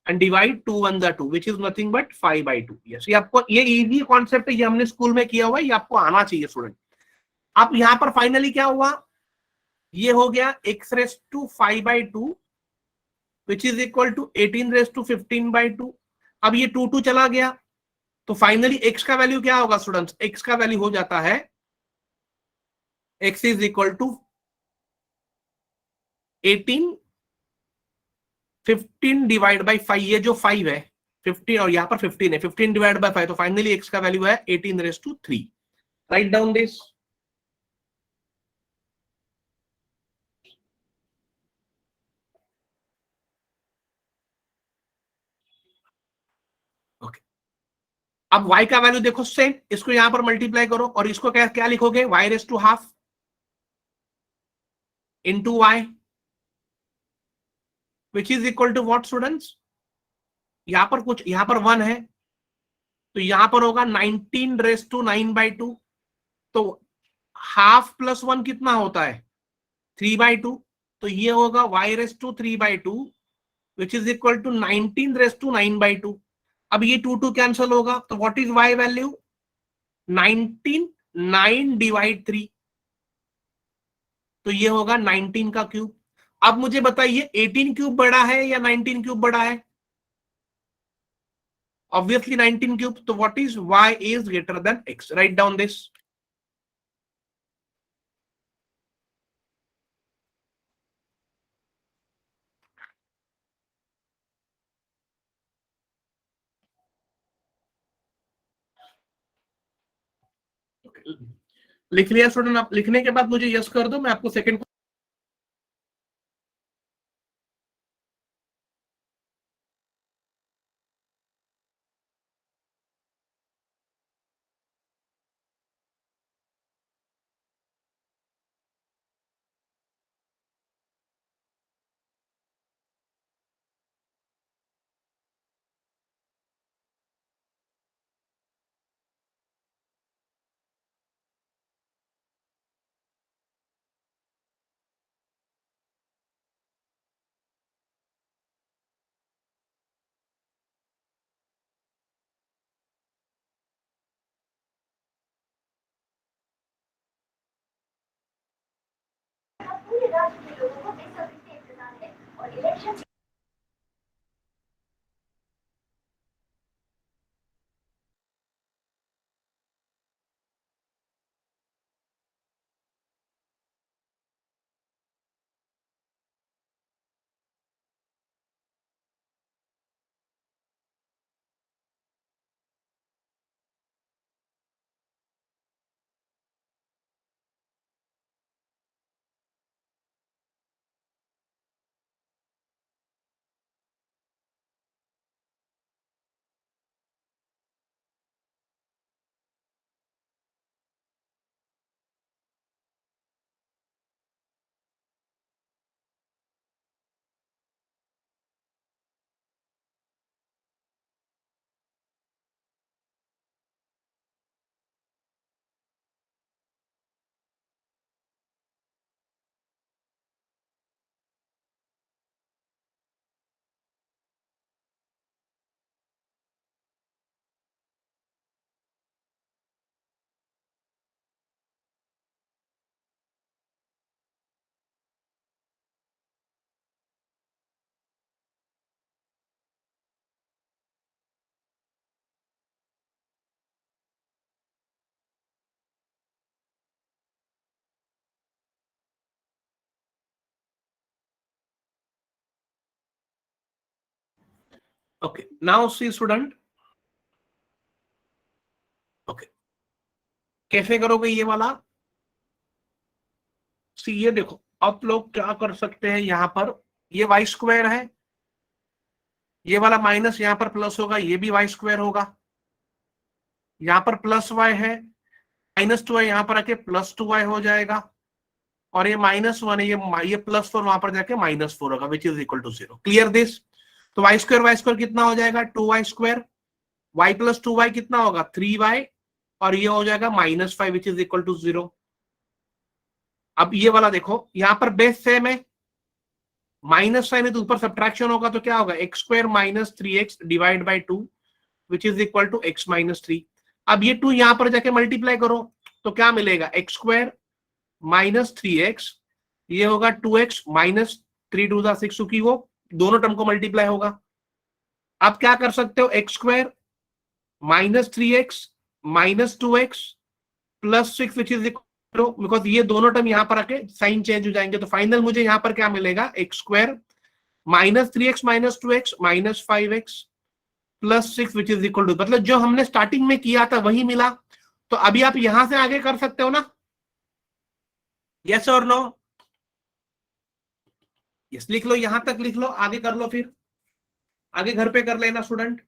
एंड डिवाइड 2 1 जा 2 which is nothing but 5/2। Yes, ये आपको, ये इजी कॉन्सेप्ट है, ये हमने स्कूल में किया हुआ है, ये आपको आना चाहिए स्टूडेंट। अब यहां पर फाइनली क्या हुआ, ये हो गया x raise to 5/2 which is equal to 18 raise to 15/2। अब ये 2 2 चला गया, तो फाइनली एक्स का वैल्यू क्या होगा स्टूडेंट्स, एक्स का वैल्यू हो जाता है x is equal to 18 15 divide by 5, ये जो 5 है 15 और यहाँ पर 15 है, 15 डिवाइड बाई 5, तो फाइनली एक्स का वैल्यू है 18 raise to 3। Right down this. Okay, अब y का वैल्यू देखो सेम, इसको यहां पर मल्टीप्लाई करो और इसको क्या क्या लिखोगे, y raise to half into y which is equal to what students, यहां पर कुछ, यहां पर 1 है तो यहां पर होगा 19 रेस टू 9/2। तो हाफ प्लस 1 कितना होता है, 3/2, तो ये होगा y raise to 3/2 which is equal to 19 raise to 9/2। अब ये 2 2 कैंसिल होगा, तो what is y value, 19 9 divide 3, तो ये होगा 19 का क्यूब। अब मुझे बताइए 18 क्यूब बड़ा है या 19 क्यूब बड़ा है, ऑब्वियसली 19 क्यूब, तो what is y is greater then x, right down this. लिख लिया स्टूडेंट, आप लिखने के बाद मुझे यस कर दो, मैं आपको सेकंड पूरे राज्य के लोगों को बेसब्री से इंतजार है और election okay, now see student, okay, कैसे करोगे ये वाला? सी ये देखो, आप लोग क्या कर सकते हैं, यहां पर ये वाई स्क्वायर है, ये वाला माइनस यहां पर प्लस होगा, ये भी वाई स्क्वायर होगा, यहां पर प्लस वाई है, माइनस टू वाई यहां पर आके प्लस टू वाई हो जाएगा, और ये माइनस वन है, ये प्लस फोर वहां पर जाके माइनस फोर होगा, which is equal to zero. Clear this? तो वाई स्क्वायर कितना हो जाएगा? Two y square, y plus two y कितना होगा? थ्री वाई, और ये हो जाएगा minus five, which is equal to zero. अब ये वाला देखो, यहां पर बेस सेम है, माइनस साइन है तो ऊपर सब्ट्रैक्शन होगा, तो क्या होगा? X square minus three x divide by two, which is equal to x minus three. अब ये टू यहां पर जाके मल्टीप्लाई करो, तो क्या मिलेगा? X square minus three x, ये होगा two x minus three to the six, क्योंकि वो दोनों टर्म को मल्टीप्लाई होगा। आप क्या कर सकते हो? X square minus three x minus two x plus six, which is equal, because ये दोनों टर्म यहां पर आके साइन चेंज हो जाएंगे, तो फाइनल मुझे यहां पर क्या मिलेगा? X square minus three x minus two x minus five x plus six, which is equal to, मतलब जो हमने स्टार्टिंग में किया था वही मिला। तो अभी आप यहां से आगे कर सकते हो ना? यस और नो? यस लिख लो, यहां तक लिख लो, आगे कर लो, फिर आगे घर पे कर लेना student.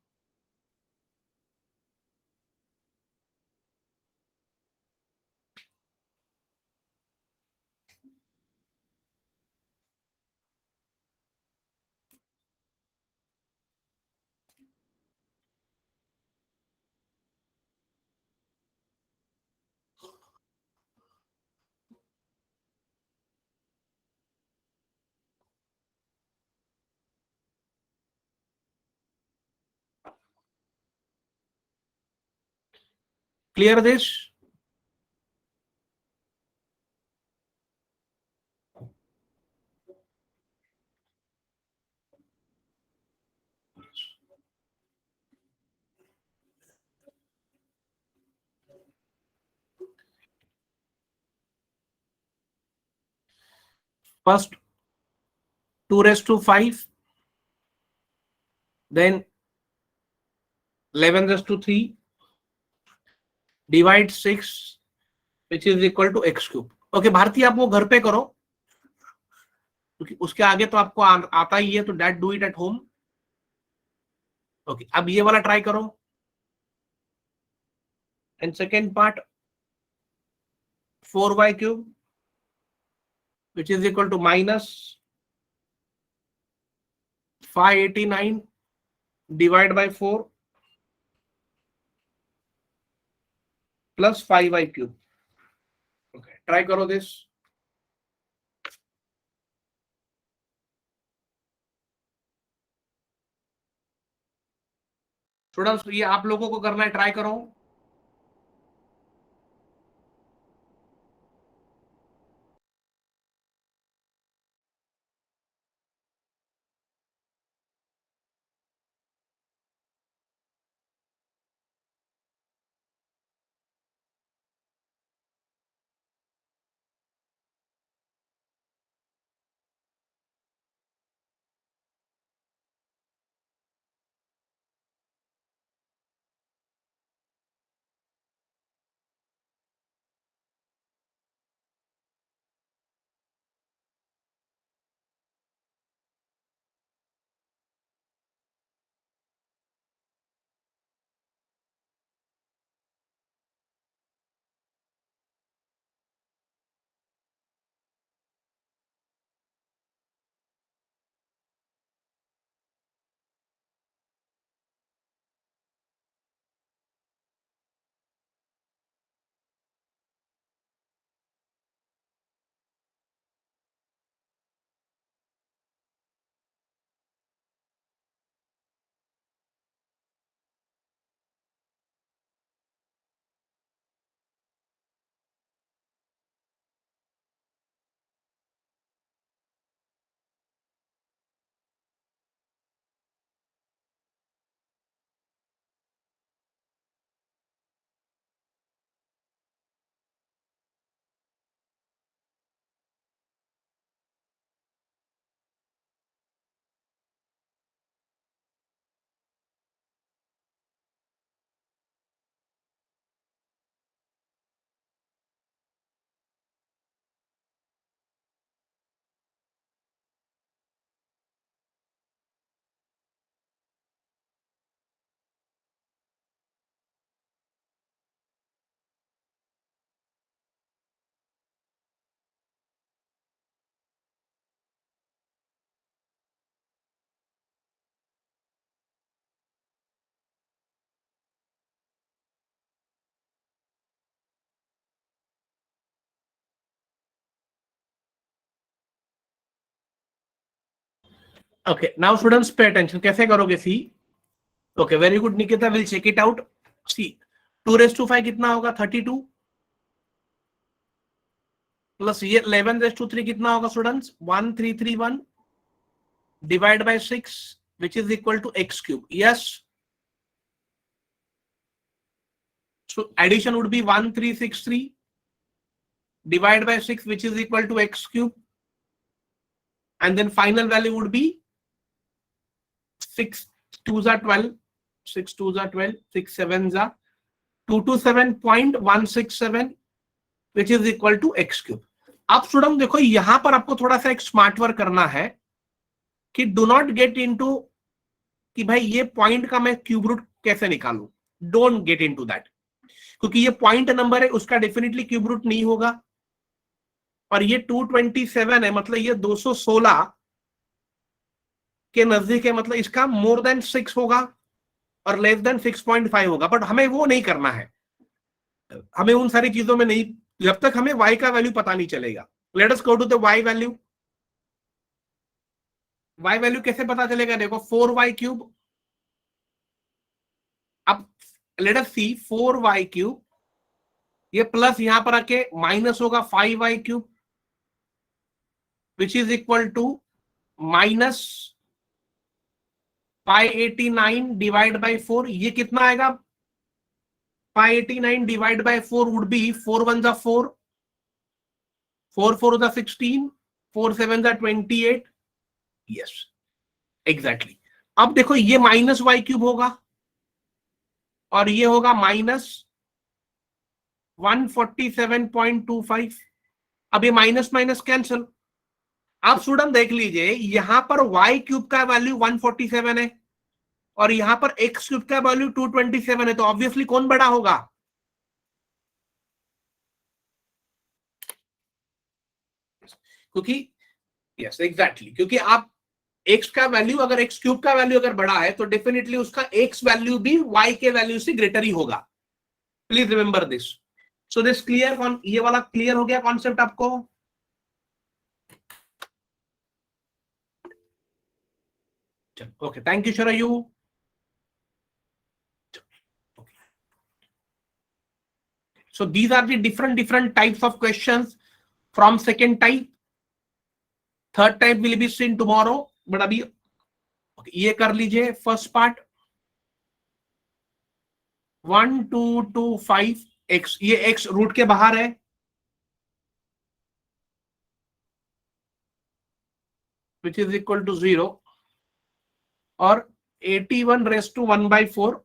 Clear this? First two raise to five, then 11 raise to three divide six, which is equal to x cube. Okay Bharti, आप वो घर पे करो, क्योंकि उसके आगे तो आपको आता ही है, तो that do it at home. Okay, अब ये वाला ट्राई करो, and second part, four y cube which is equal to minus 589 divide by four plus five y cube. Okay, try करो दिस स्टूडेंट्स, ये आप लोगों को करना है, ट्राई करो। Okay, now students pay attention. कैसे करोगे? See okay, very good Nikita, will check it out. See 2⁵ कितना होगा? 32 प्लस ये 11⁵ कितना होगा students? 1331 divide by 6 which is equal to x cube. Yes, so addition would be 1363 divided by 6 which is equal to x cube, and then final value would be 6 2s are 12, 6 2s are 12, 6 7s are 227.167 which is equal to x cube. अब student देखो यहां पर आपको थोड़ा सा एक smart work करना है कि डू नॉट गेट इनटू कि भाई ये पॉइंट का मैं क्यूब रूट कैसे निकालूं. डोंट गेट इनटू दैट, क्योंकि ये पॉइंट नंबर है, उसका डेफिनेटली क्यूब रूट नहीं होगा. और ये 227 है, मतलब ये 216 के नजदीक है, मतलब इसका मोर देन 6 होगा और लेस देन 6.5 होगा. बट हमें वो नहीं करना है, हमें उन सारी चीजों में नहीं, जब तक हमें y का वैल्यू पता नहीं चलेगा. Let us go to the y value. y value कैसे पता चलेगा? देखो 4y क्यूब. अब let us see 4y cube, ये प्लस यहां पर आके माइनस होगा 5y cube which is equal to minus 589 divide by 4. ये कितना आएगा? 589 डिवाइड बाय 4 वुड बी 4 1 जा 4, 4 4 जा 16, 4 7 जा 28. Yes, exactly. अब देखो ये माइनस वाई क्यूब होगा और ये होगा माइनस 147.25. अब ये माइनस माइनस कैंसिल. आप स्टूडेंट देख लीजिए, यहां पर y क्यूब का वैल्यू 147 है और यहां पर x क्यूब का वैल्यू 227 है, तो ऑब्वियसली कौन बड़ा होगा? क्योंकि यस एग्जैक्टली, क्योंकि आप x का वैल्यू, अगर x क्यूब का वैल्यू अगर बड़ा है तो डेफिनेटली उसका x वैल्यू भी y के वैल्यू से ग्रेटर ही होगा. Please remember this. So this clear? ये वाला क्लियर हो गया कॉन्सेप्ट आपको? Okay, thank you Sharayu. So these are the different types of questions from second type. Third type will be seen tomorrow. But अभी ये कर लीजिए फर्स्ट पार्ट. 1225x, ये x रूट के बाहर है which is equal to 0 और 81⁴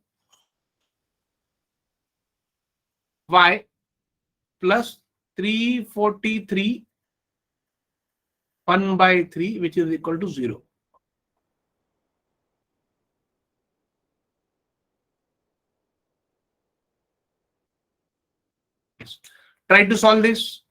y plus 343 1/3 which is equal to 0. Yes. Try to solve this.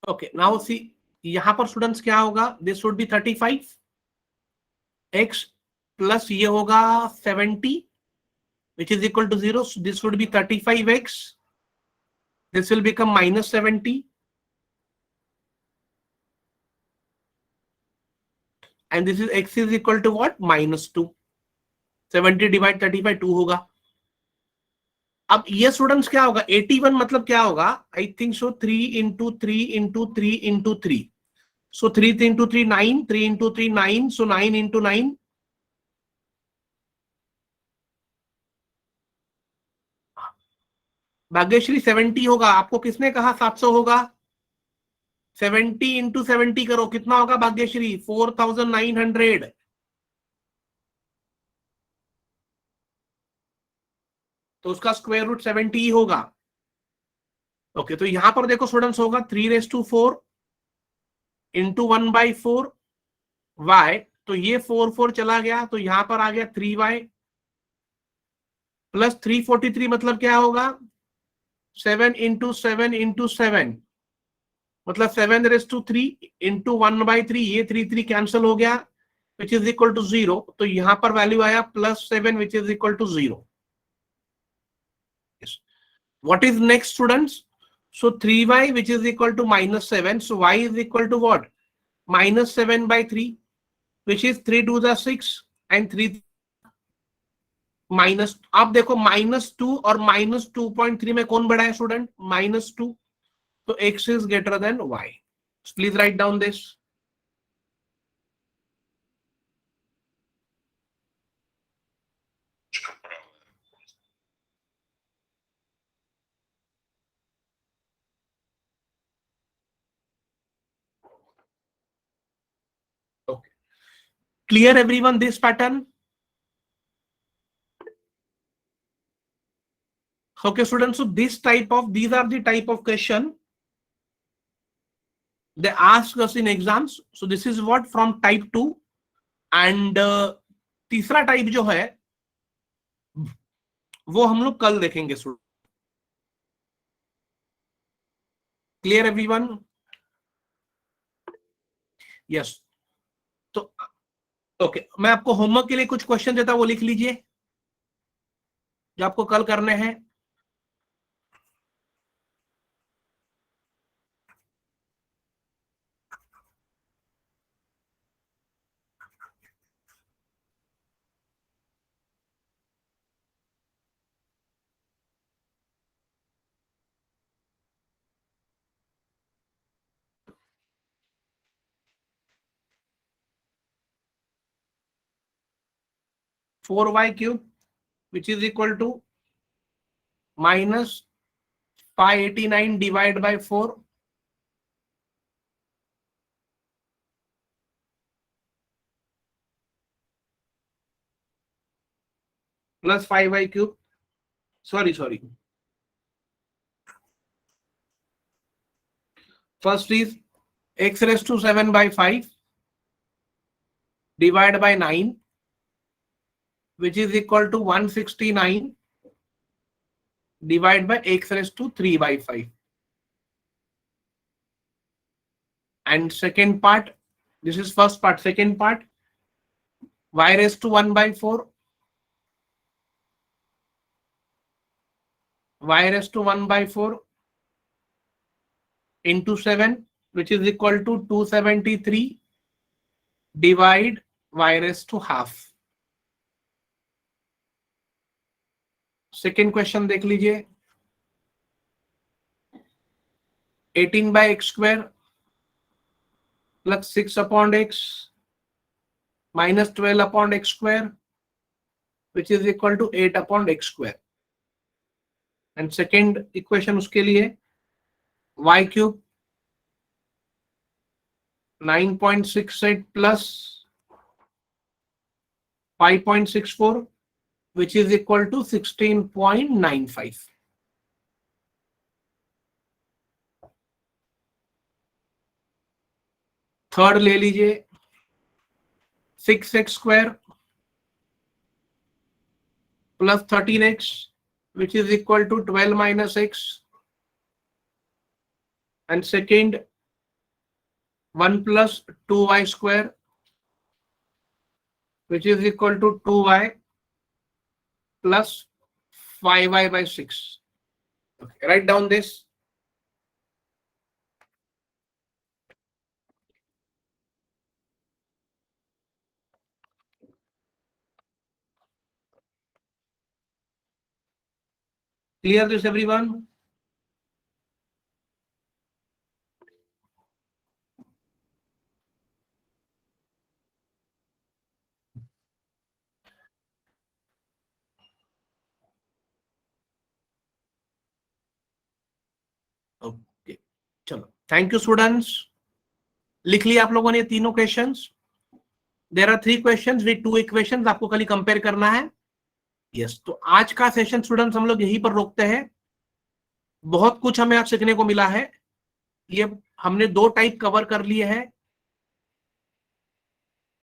Okay, now see यहां पर स्टूडेंट्स क्या होगा? This would be 35x plus ये होगा 70 which is equal to 0. So this would be 35x. This will become minus 70 and this is x is equal to what? -2. 70 divide 35 2 होगा। अब ये students क्या होगा, 81 मतलब क्या होगा, I think so 3 into 3 into 3 into 3, so 3 into 3 9, 3 into 3 9, so 9 into 9, Bhagyashree 70 होगा। आपको किसने कहा 700 होगा? 70 इंटू 70 करो, कितना होगा भाग्यश्री? 4900। तो उसका स्क्वायर रूट 70 होगा। ओके, तो यहां पर देखो स्टूडेंट्स होगा 3⁴ इंटू 1/4 y, तो ये 4 चला गया, तो यहां पर आ गया 3y प्लस 343 मतलब क्या होगा, 7 इंटू 7 इंटू 7, मतलब 7⁻³ इंटू 1/3, ये 3 कैंसिल हो गया, विच इज इक्वल टू 0। तो यहां पर वैल्यू आया +7 which is equal to 0। What is next, students? So 3y which is equal to -7. So y is equal to what? -7/3, which is 3 2 the 6 and 3 minus. आप देखो -2 और -2.3 में कौन बड़ा है स्टूडेंट? -2। तो x is greater than y. So please write down this. Okay. Clear everyone this pattern? Okay, students. So these are the type of question they ask us in exams. So this is what from type 2 and तीसरा type जो है वो हम लोग कल देखेंगे student. Clear everyone? Yes. तो okay, मैं आपको होमवर्क के लिए कुछ क्वेश्चन देता हूं, वो लिख लीजिए जो आपको कल करने हैं। (4y³ which is equal to -589 divide by 4 plus 5y³। Sorry, first is x⁻⁵ divide by 9 which is equal to 169 divide by x⁻³ and second part, this is first part, second part y⁻⁴ y⁻⁴ into 7 which is equal to 273 divide y⁻². Second question देख लीजिए, 18/x² plus 6/x minus 12/x² which is equal to 8/x². And second equation उसके लिए y³ 9.68 plus 5.64 which is equal to 16.95. Third ले लीजिए, 6x² plus 13x which is equal to 12 minus x, and second 1 plus 2y² which is equal to 2y plus 5y/6. Okay, write down this. Clear this everyone? Okay, चलो thank you students. लिख लिया आप लोगों ने तीनों questions? There are 3 questions with 2 equations, आपको खाली compare करना है। यस, तो आज का सेशन स्टूडेंट्स हम लोग यहीं पर रोकते हैं। बहुत कुछ हमें आज सीखने को मिला है। ये हमने 2 टाइप कवर कर लिए हैं,